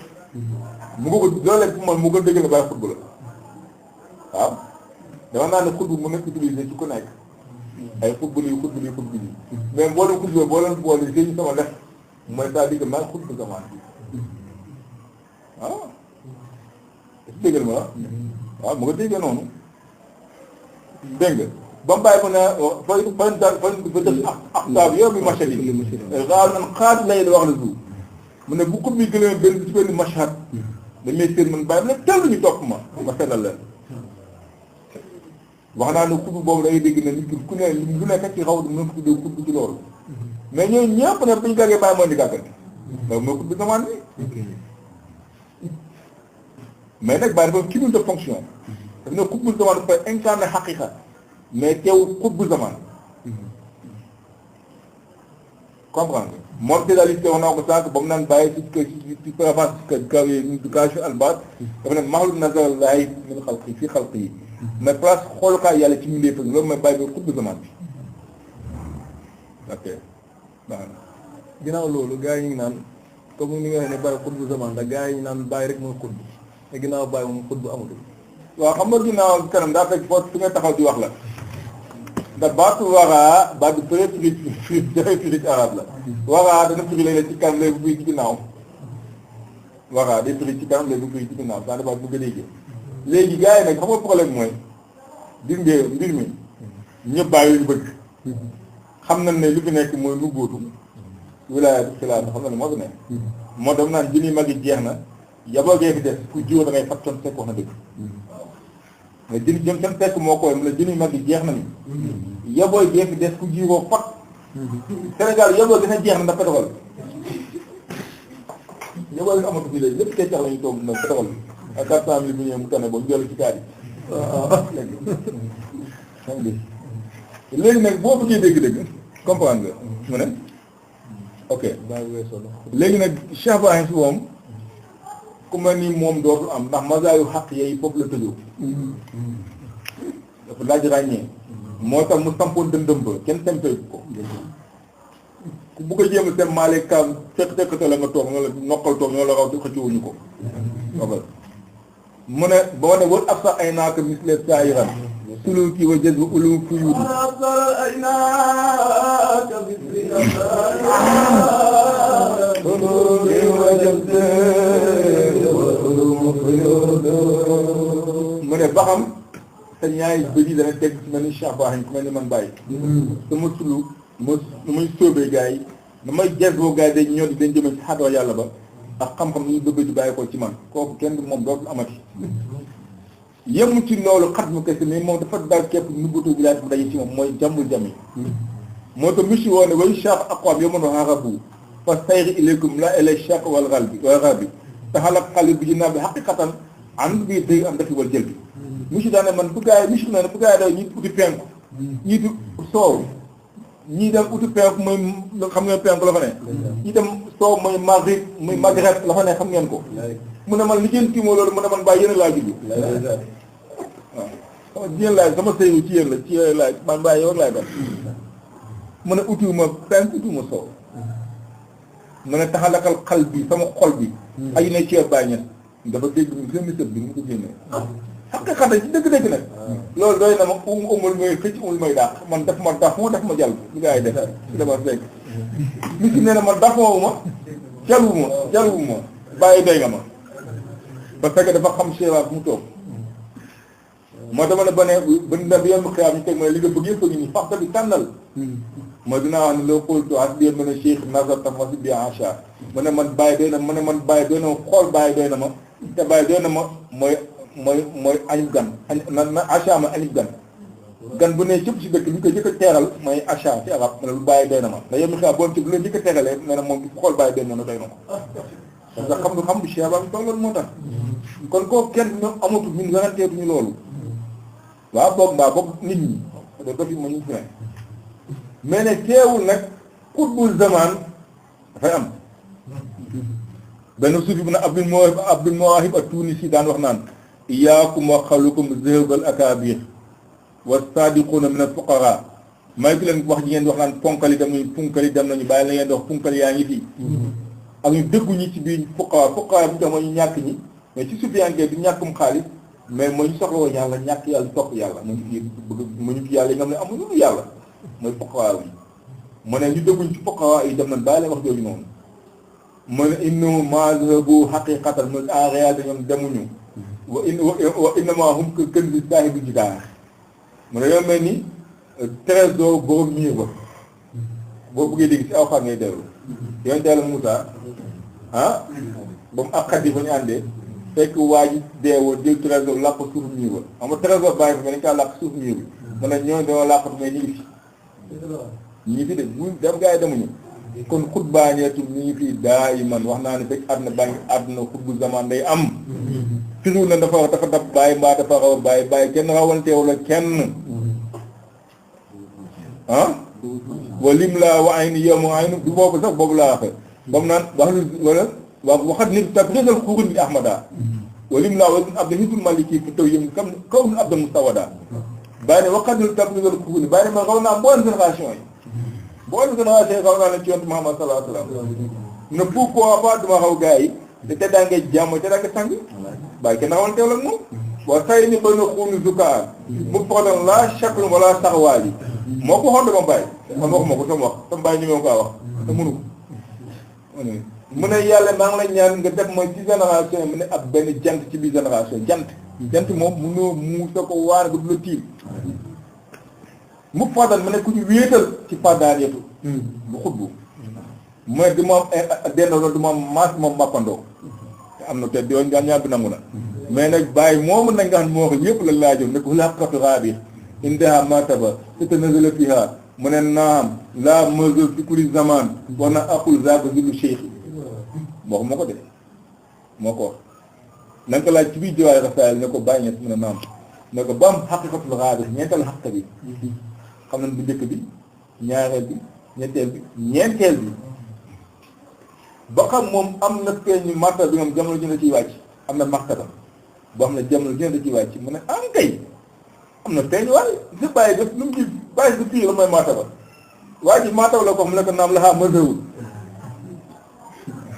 mu nga ko loolee pour man mu nga dëgg la bàyyi xutbu la waaw dama naa ne xutbu mu nekk utilisé ci ku nekk ay xutbu lii mais boo leen xutbu boo leen boole seen sama lef mooy c'est-à-dire que maa ngi xutbu zaman waaw déggal ma la waaw mu nga déggee noonu dégg nga ba mu bàyyi ko ne fa def ak taab yow mi machad yi xaal man xaat lay wax la suuf mu ne bu xut bi gëlee benn ci benn machad dañ may séen man bàyyi ne tell ñu topp ma seddal leen wax naa ne xutbu boobu dangay dégg ne nit ki ku ne lu nekk ci xaw mën ko tuddee xutbu ci loolu mais ñooñu ñëpp ne bu ñu gàggee bàyyi moo di gàggante loolu mooy xutbu zaman bi mais nag bàyyi dafa cumul de fonction daf ne xutbu zaman dafay incarné xaqiqa mais teewul xutbu zaman comprendre moom te daal wax naa ko sànq ba mu naan bàyyi ci préface Kaashif al-Baas dafa ne mahlu nazar laay min xalqi fii xalqi yi mais place xoolukaay yàlla ci mbindeef loolu mooy bàyyi ba xutbu zaman bi ok baax na ginnaaw loolu gars yi ñu naan comme ni nga xam ne bàyyi xutbu zaman ndax gars yi ñu naan bàyyi rek mooy xutbu te ginnaaw bàyyi moom xutbu amatul waaw xam nga ginnaaw kanam daa fekk foofu fi nga taxaw di wax la ndax baatu waraa baatu peut firi ci arab la waraa dana firi léeg-léeg ci kanam léegi bu firi ci ginnaaw waraa day firi ci kanam léegi bu firi ci ginnaaw ça dépend bu gën a léegi gars yi nag xam nga problème mooy dir nga mbir mi ñëpp bàyyi lu bëgg xam nañ ne li fi nekk mooy nu góotu wilaaya xilaafa xam na ne moo fi nekk moo dem naan jëni mag yi jeex na yaboo gee fi des ku jiw da ngay fattoon fekk wax na dëgg mais jëm seen fekk moo koy mu la jëni mag yi jeex na ni yabooy gee fi des ku jiwoo fat Sénégal yaboo gën a jeex na ndax pétrole yaboo gi amatu fi léegi lépp keccax la ñu toog na pétrole ak 400 000 bu ñëwee mu tane ba ñu jël ci kaar yi léegi nag boo bëggee dégg-dégg comprendre nga mu ne ok léegi nag Cheikh Ibrahim si moom ku mel ni moom dootul am ndax mazaayu xaq yeey foofu la tëjoo dafa laaj ràññee moo tax mu sampoon dëndëm ba kenn sempee ko ku bugg a jéem a sem maale kaam fekk la nga toog ñoo la noqal toog ñoo la raw xëccuwuñu ko ogal mu ne boo ne wal ab sax ay naaka misle saayiran suluki wa jazbu ulum fuyudi mu ne ba xam te ñaari bëri dana teg ci mel ni Cheikh Ibrahim ku mel ni man bàyyi sama sulu ma nu muy sóobee gars yi nu may jazboo gars yi dañ ñoo di dañ jëme ci xadoo yàlla ba ak xam-xam ni bëgg di bàyyi ko ci man kooku kenn moom dootul amati yemu ci loolu xat mu kese mais moom dafa dal képp nubbatu bi laa dafa daje ci moom mooy jàmbul jami moo tax misi woo ne way cheikh aqwam yo mën arabu fa sayri ilaykum la ila cheikh wal rabi taxalak xali bi jinaa bi xaqiqatan and bi dëgg am dafi wal jël bi misi daane man bu gaa yi misi ne bu gaa yi daw ñi uti penku ñii di soow ñii dem uti penku mooy xam ngeen penku la fa ne ñii dem soow mooy maghrib la fa ne xam ngeen ko mu ne man li ngeen tiimoo loolu mu ne man bàyyi yéen laa jublu waaw ci yéen laay sama sëyu ci yéen la ci yéen laay man bàyyi yow laay def mu ne utiwuma penku utiwuma soow mu ne taxalakal xal bi sama xol bi ay na ceeb bàyyi ñet dafa dégg ñu seen misëb bi mu ko génnee xaqiqatan ci dëgg-dëgg nag loolu doy na ma umul may xëcc umul may dàq man daf ma daf moo daf ma jàll li gaa yi def ci dama fekk mi si nee na man dafawuma jalwuma bàyyi doy nga ma parce que dafa xam seewaat mu toog moo dama ne ba ne ba bi yoon xiyaam ñu teg ma ne li nga bëgg yëpp a ngi nii faxta bi tànnal moo dinaa wax ne loo xooltu as biir ma ne cheikh nazar tama si bien encha mu ne man bàyyi doy na ma ne man bàyyi doy na ma xool bàyyi doy na ma te bàyyi doy na ma mooy añub gan na acha ma añub gan bu ne cëpp si dëkk li ñu koy jëkk a teeral mooy acha ci arab mu ne lu bàyyi doy na ma da yoon xiyaam boon ci bu leen jëkk a teeralee ne na moom xool bàyyi doy na doy na ko parce que xam bu cheikh ba am toog loolu moo tax kon koo kenn ñoom amatu ñun garanteetuñu loolu waaw boog nit ñi da dofi ma ñu fi ne mais ne teewul nag xutbul zaman dafay am benn suufi bu ne Abdul Mawahib at-Tunisi daan wax naan iyaakum wa xalukum zahbal akabir wa sadiquna min al-fuqara may ki leen wax ji ngeen di wax naan punkali dem nañu bàyyi la ngeen di wax punkali yaa ngi fii ak ñu dëggu ñi ci biir fuqara bu ñu mooy ñu ñàkk ñi mais ci suufiyanke du ñàkkum xaalis mais mooy ñu soxla woon yàlla ñàkk yàlla topp yàlla mu ngi mu ñu fi yàlla yi nga xam ne amuñu lu yàlla mooy fuqara yi mu ne ñu dëgguñ ci fuqara yi dem nañ bàyyi leen wax jooju noonu mu ne innahu mazhabu haqiqatan mu en réalité ñoom demuñu wa innama hum kanzi saahibu jidaar mu ne yoo mel ni trésor borom miir ba boo bëggee dégg si aw xam ngay dellu yoon Yàlla Muusaa ba mu ak Xadir ba ñu àndee fekk waa ji deewoo jël trésor làq suuf miir ba xam nga trésor bàyyi fa mais dañ kaa làq suuf miir bi mu ne ñoo dañoo làqatu mais ñu ngi fi de mu dem gaa yi demuñu kon xutbaaneetum ñu ngi fii daa iman wax naa ne fekk àdduna baa ngi àdduna xutbu zaman day am firiw na dafa dab bàyyi mbaa dafa raw bàyyi kenn rawanteewu la kenn wa lim laa wa ay ni yow ma ay du boobu sax boobu laa waxe ba mu naan wax wala waaw waxat nit tabrisal xuruj bi ahmada wa lim laa wa abda hitul maliki fi taw yëm kam kaw nu abda mustawada bàyyi ne waxat nit tabrisal xuruj bàyyi ne ma raw naa mboolem génération yi mboolem génération yi raw naa leen ci yonent Muhammad sallallahu alayhi wa sallam ne pourquoi pas duma xaw gars yi te teddaa ngay jàmm te daa nga sang bàyyi kenn rawal teewal ak moom wa say ni ba na xuuni zukaar mu problème la chaklum wala saxwaali moo ko xool dama bàyyi man waxuma ko sama wax sama bàyyi ni moo ko wax te mënu ko mu ne yàlla maa ngi lay ñaan nga def ma ci génération mu ne ab benn jant ci biir génération jant moom munoo muusa ko waar nga du la tiim mu fadal mu ne ku ñu wéetal ci fadaan yetu bu xutbu mu ne du ma am dendoo du ma am maas moom mappandoo te am na te yoon nga ñaar bi nangu na mais nag bàyyi moomu nañ nga xam moo ko yëpp la laajoon ne ko laqatu rabi indaha mataba tatanazala fiha mu ne naam la mesure fi kulli zaman war na aqul zaaka zillu cheikh moo ko moo ko def moo ko wax na nga ko laaj ci biir jawaay rasaayil ne ko bàyyi ñett mu ne naam ne ko ba am xaqiqatul rabi ñeental xaq bi xam nañ bu njëkk bi ñaareel bi ñetteel bi ñeenteel bi ba xam moom am na feeñu martaba bi moom jamono ji la ciy wàcc am na martaba boo xam ne jamono ji la ciy wàcc mu ne am kay am na feeñ waaye si bàyyi def lu mu ji bàyyi si fii la mooy martaba waa ji martaba la ko mu ne ko naam la xaa mësawul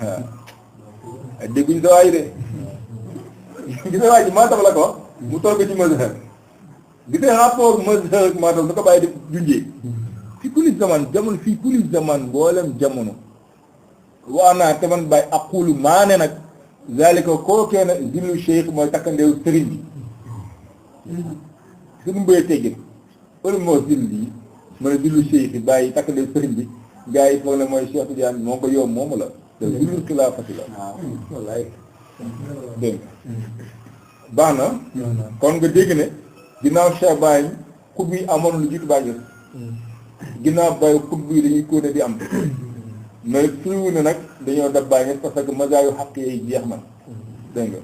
waaw dégguñ sa waay de gis nga waa ji martaba la ko wax mu toog ci mazhar gis nga rapport mazhar ak martaba da ko bàyyi def junjee fi kulli zaman jamono fii kulli zaman mboolem jamono waa naa te man bàyyi aqulu maa ne nag zalika kookee na zillu cheikh mooy takkandeew sëriñ bi suñu mbéyee teggin wala moo zill yi mu ne zillu cheikh yi bàyyi takkandeew sëriñ bi gars yi foog ne mooy Cheikh Tidiane moo ko yow moomu la te zillu xilaafati la waaw wallaay dégg baax na kon nga dégg ne ginnaaw Cheikh Baye xut bi amoon lu jiitu Baye ginnaaw Baye xut bi dañuy kóone di am mais firiwu ne nag dañoo dab Baye parce que mazaayu xaq yi jeex na dégg nga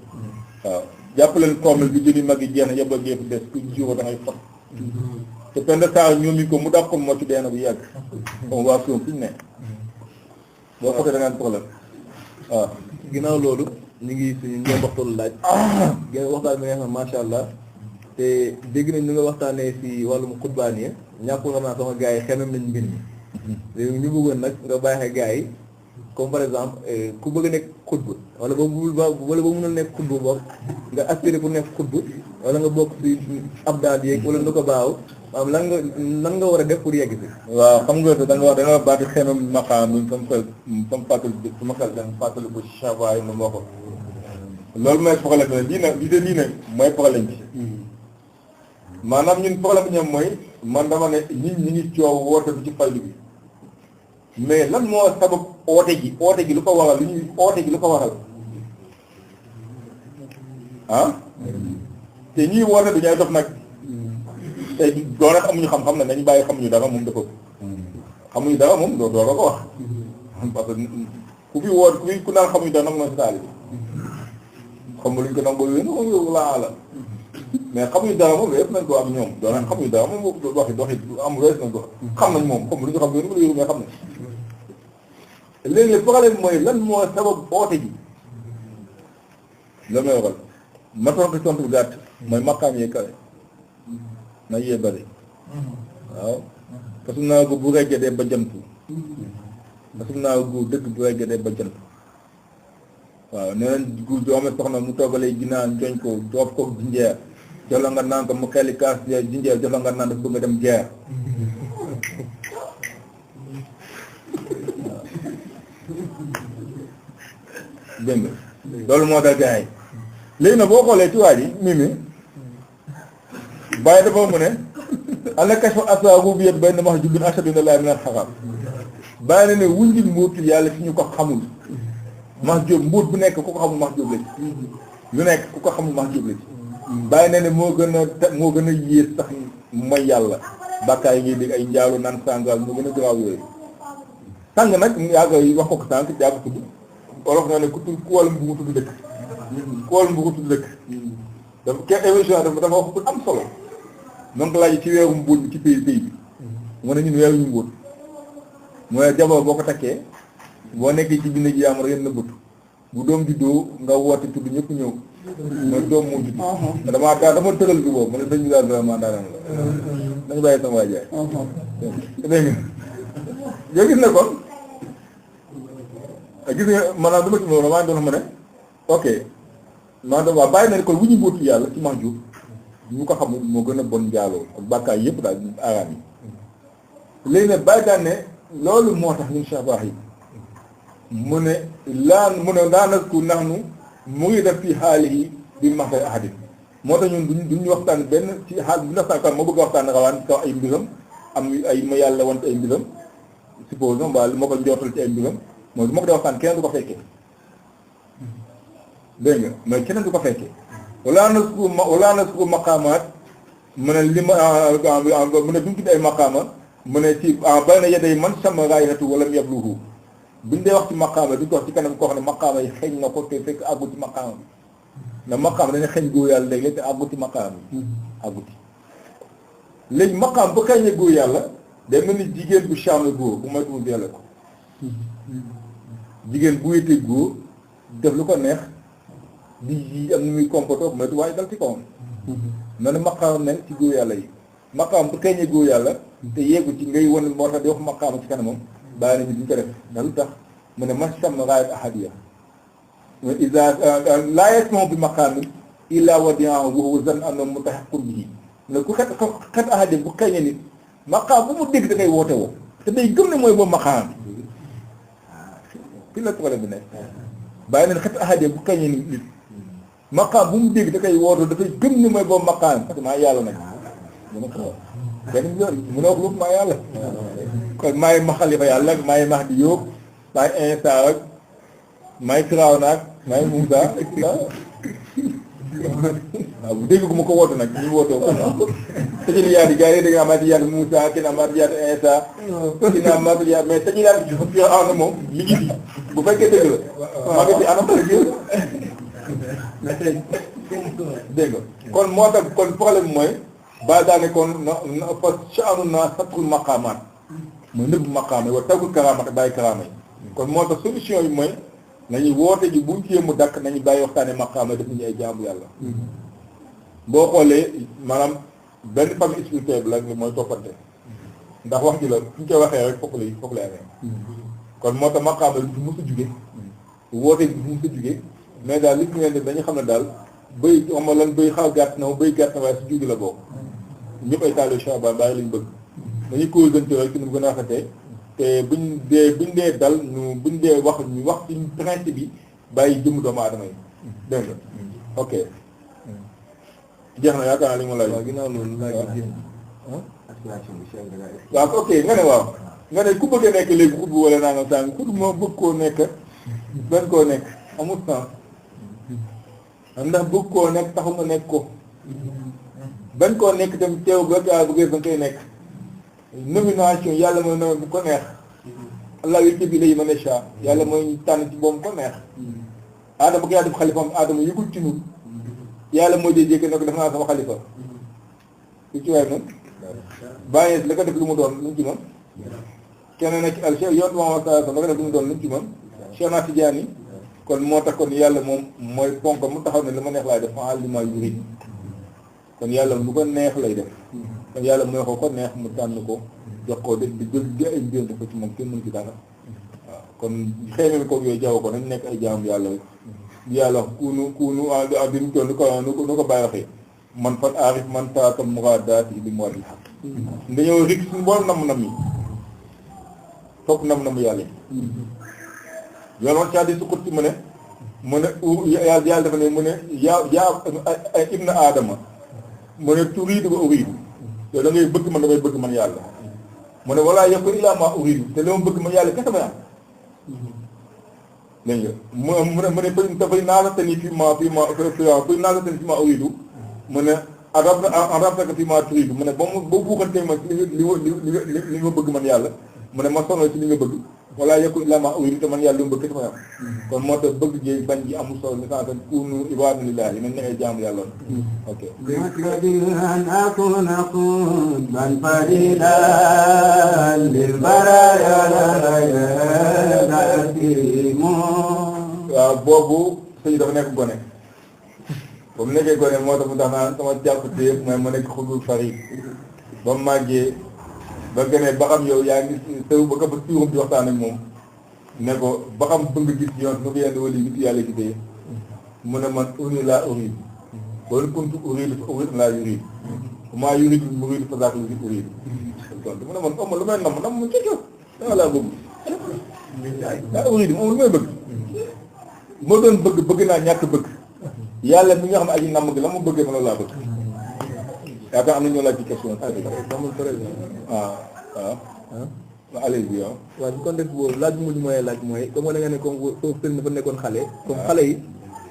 waaw jàppaleen formule bi jëni mag yi jeex na yëpp a gépp des ku jiwo da ngay fot te pend saa ñoom ñu ko mu dàq ko moo ci dee na bu yàgg comme waa fiom fi ñu ne boo fotee da ngaan problème waaw ginnaaw loolu ñu ngi suñu ñoom waxtoolu laaj gën waxtaan bi nga xam masha Allah te dégg nañ ñu nga waxtaanee si wàllum xutbaaniya ñàkkul xam naa sama gars yi xemem nañ mbir mi léegi ñu bëggoon nag nga bàyyi gars yi comme par exemple ku bëgg a nekk xutba wala ba mënul nekk xutba boog nga aspiré pour nekk xutba wala nga bokk si abdaal yeeg wala nu ko baaw maanaam lan nga war a def pour yegg si waaw xam nga da nga wax da nga baati xemem maqaam bi comme fàttali su ma xel da fàttali ko chavaay nu moo ko loolu mooy problème bi lii nag mooy problème bi maanaam ñun problème bi ñoom mooy man dama ne nit ñi ngi coow woote bi ci faydu bi mais lan moo sabab oote gi lu ko waral oote gi lu ko waral ah te ñii woote du ñay dof nag te doon nag amuñu xam-xam ne nañu bàyyi xamuñu dara moom dafa xamuñu dara moom doo ko wax parce que ku fi woot ku naan xamuñu dara nag mooy si taali xam luñ ko nangoo yéen moom yow laa la mais xamuñu dara moom yëpp nañ ko am ñoom doon xamuñu dara moom doxi am wees nañ ko xam nañ moom comme lu ñu xam yéen mu la yëgu mais xam nañ léegi problème mooy lan moo sabab oote ji la may waral ma tontu tontu gàtt mooy makkaam yee kawe na yee bëri waaw parce que naa ko bu reggee dee ba jantu parce que naa ko dëkk bu reggee dee ba jantu waaw nee nañ gu joome soxna mu toogalee ginaan joñ ko joob ko jinjeer jox la nga naan ko mu xeli kaas jinjeer jox la nga naan dafa bëgg a dem jeer dégg nga loolu moo tax gars yi léegi nag boo xoolee ci waa ji mimi bàyyi dafa mu ne ala kashfa asaabu bi yëpp benn max jubbin ashadu min allahi min al xaram bàyyi na ne wuñ di mbóotu yàlla fi ñu ko xamul max jóob mbóot bu nekk ku ko xamul max jóob la ci lu nekk ku ko xamul max jóob la ci bàyyi na ne moo gën a yées sax mooy yàlla bàkkaar yi ngay dégg ay njaalu naan sàngal moo gën a garaaw yooyu sàng nag yaa koy wax ko sànq yaa ko tudd wolof na ne ku wàllu mbugu tudd dëkk ku wàllu mbugu tudd dëkk dafa kenn émission dafa wax bu am solo donc laaj ci weeru mbóot bi ci pays bi mu ne ñun weeruñu mbóot mooy jabar boo ko takkee boo nekkee ci bind ji yaamar yéen na bëtt bu doom juddoo nga woote tudd ñëpp ñëw mooy doom moo judd dama tëral bi boobu mu ne dañu daal vraiment daanam la dañu bàyyi sama waay jaay dégg nga yow gis na kon gis nga maanaam dama ci moom maa ngi doon xam ne ok maanaam waa bàyyi na ne kon wu ñu mbóotu yàlla ci Mahjoub ñu ko xamul moo gën a bon njaaloo ak bàkkaar yëpp daal araam yi léegi nag bàyyi daan ne loolu moo tax ñun Cheikh Bahi mu ne daanaka ku nax nu mu ngi def ci xaali yi bi maxtay ahadin moo tax ñun duñu waxtaan benn ci xaal bi na kan moo bëgg a waxtaan rawaan kaw ay mbiram am ay ma yàlla wante ay mbiram supposons mbaa li ma ko njortal ci ay mbiram mooy du ma ko dee waxtaan keneen du ko fekkee dégg nga mais keneen du ko fekkee walaa nasku maqaamaat mu ne li ma mu ne duñ tudd ay maqaama mu ne ci bay na yeday man sama raayatu wala mu yabluhu buñ dee wax ci maqaama duñ ko wax ci kanam koo xam ne maqaama yi xeeñ na ko te fekk àggu ci maqaama bi ndax maqaama dañu xeeñ góor yàlla léeg-léeg te àggu ci maqaama bi àggu ci léegi maqaam bu kañee góor yàlla day mel ni jigéen bu charme góor bu moytu mu violé ko jigéen bu wéetee góor def lu ko neex di am ni muy comporté bu moytu waaye dal ci kawam noonu maqaam mel ci góor yàlla yi maqaam bu kañee góor yàlla te yeegu ci ngay wan moo tax di wax maqaam ci kanamam bàyyi nañu duñ ko def ndax lu tax mu ne man sam raayat ahadiya isa laa yasmahu bi maqaamin illa wadi'ahu wa huwa zanna annahu mutahaqqun bihi ne ku xet ahadiya bu kañee nit maqaam bu mu dégg da koy woote woo te day gëm ne mooy boobu maqaam fi la problème bi nekk bàyyi nañ xet ahadiya bu kañee nit maqaam bu mu dégg da koy woote dafay gëm ne mooy boobu maqaam parce que maa yàlla nag dama ko benn mën a wax lu maa yàlla kon maay ma xalifa yàlla maay max di yóbbu maay Insa ak maay Firawna ak maay Muusa waaw bu dégg gu ma ko woote nag ñu wootoo ko tëjël yaa di gars yi dégg nga amaati yaatu Muusa ki na amaati yaatu Insa ki na amaati yaatu mais tëjël yaa di Firawna moom mi ngi fi bu fekkee dëgg la maa ngi fi anam dégg nga kon moo tax kon problème mooy ba daane kon na fa sha'nu na satrul maqaamaat mooy nëbb maqaama yi wa tagul karaama te bàyyi karaama yi kon moo tax solution yi mooy nañu woote ji buñ cee mu dakk nañu bàyyi waxtaane maqaama def nañu ay jaamu yàlla boo xoolee maanaam benn famille spirituelle la mooy toppante ndax wax ji la suñ koy waxee rek foofu lay amee kon moo tax maqaama yi du mës a jugee woote bi du mës a jugee mais daal li ñu leen dañu xam ne daal bëy xam nga lan bëy xaw gàtt na bëy gàtt na waaye si jugi la bokk ñëpp ay taalibe Cheikh Bara bàyyi lañ bëgg dañuy causante rek ci nu mu gën a rafetee te buñ dee dal buñ dee wax ñu wax ci principe bi bàyyi jëmm doomu aadama yi dégg nga ok jeex na yaakaar naa li ma laaj. waaw ginnaaw loolu laaj bi waaw ok nga ne waaw nga ne ku bëgg a nekk léegi xut bu wala naa nga sàng xut moo bëgg koo nekk benn koo nekk amul sens ndax bëgg koo nekk taxu nga nekk ko bañ koo nekk tam teew ba gaa bu gër ba koy nekk nomination yàlla mooy nommé bu ko neex allah yi ci bi lay mën a cha yàlla mooy tànn ci boobu ko neex aadama ko yaa def xalifam aadama yëgul ci ñun yàlla moo dee jékki ne ko def naa sama xalifa lu ci waay man bàyyi la ko def lu mu doon lu mu ci mën keneen ak al cheikh yoon Muhammad sallallahu alayhi wasallam la ko def lu mu doon lu mu ci mën Cheikh na Tidiane kon moo tax kon yàlla moom mooy ponk mu taxaw ne li ma neex laay def fa li ma yurid kon yàlla lu ko neex lay def kon yàlla mooy ko neex mu tànn ko jox ko di jël di ay mbir dafa ci moom kenn mënu ci dara waaw kon xëy ko yooyu jaww ko nañ nekk ay jaamu yàlla yàlla kunu diñ ko nu ko bàyyi waxee man fan aarif man taata muradaati li mu war di xam dañoo rig suñu bool nam yi fokk nam yàlla yoon wax caa di su xut ci mu ne yàlla dafa ne mu ne yaa ibn aadama mu ne turiidu wa uriidu yow da ngay bëgg man damay bëgg man yàlla mu ne walaa yakun illaa maa uriidu te li ma bëgg man yàlla kese may am dégg nga mu ne dafay naasatani fii ma uriidu mu ne arabtaka fii ma turiidu mu ne ba buuxantee ma li ma bëgg man yàlla mu ne ma sonal ci li nga bëgg wala yakun illaa maa uriidu te man yàlla lu mu bëgg kese may am kon moo tax bëgg jéeg bañ ji amul solo ni santan kunu ibaadu lillaahi nañ ne ay jaamu yàlla ok an akuna qutban faridan lil baraya waaw boobu sëñ dafa nekk gone ba mu nekkee gone moo tax mu tax naan sama jàpp téef mooy ma nekk xutbul farid ba mu màggee ba gënee ba xam yow yaa ngi sëw ba nga ba tuuram di waxtaan ak moom ne ko ba xam bëgg gis yoon nu ko yenn wali nit yàlla gisee mu ne man uri laa uridu wala kuntu uridu fa uridu laa yuridu maa yuridu muridu fa zaaka uridu mu ne man am lu may nam mu cëcco danga laa bëgg laa uridu moom lu may bëgg moo doon bëgg naa ñàkk bëgg yàlla mi nga xam ne aji namm gi la mu bëggee ma la laa bëgg yaakaar am na ñoo laaj ci question waaw allez bi waaw waaw ci contexte boobu laaj bu mujj mooy laaj mooy comme da nga ne comme foofu sëriñ dafa nekkoon xale comme xale yi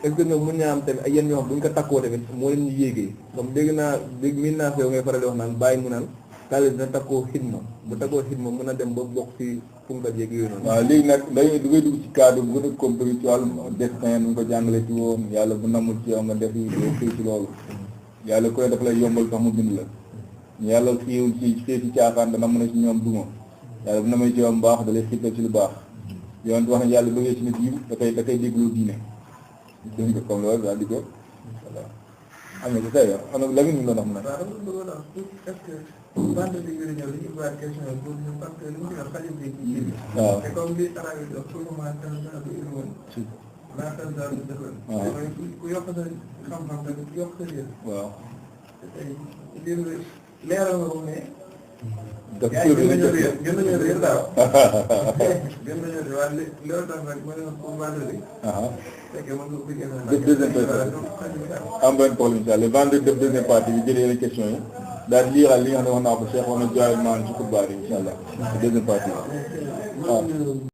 est-ce que ñoom mën naa am tamit ay yenn yoo xam bu ñu ko takkoo tamit moo leen ñu yéegee comme dégg miin naa feew ngay faral di wax naan bàyyi mu naan xale dina takkoo xidma bu takkoo xidma mën a dem ba bokk ci funkat yeeg yooyu noonu waaw léegi nag dañuy du ngay dugg ci cadre bu gën a compris ci wàllu destin nu ko jàngale ci woon yàlla bu namul ci yow nga def yi doo fii ci loolu yàlla koy daf lay yombal sax mu bind la yàlla xiiwul ci xeeti caaxaan dana mën a ci ñoom duma yàlla bu na may ci yoon baax da lay xiital ci lu baax yoon wax ne yàlla bëggee ci nit yiw da koy déglu diine dégg nga comme loolu daal di ko voilà am na ko kay am na la ñu doon wax mu ne waaw leeral nga ko ne. daf yaa ngi gën nañoo réer daaw. gën nañoo réer waaye loolu tax nag ma ne ma pour vendredi. fekkee mën nga ko bëggee naa. def deuxième partie am benn problème incha allah vendredi def deuxième partie bi jëlee yeneen questions yi daal di liiral li nga xam ne wax naa ko Cheikh wax na jaay maan ci xutba bi incha allah deuxième partie waaw.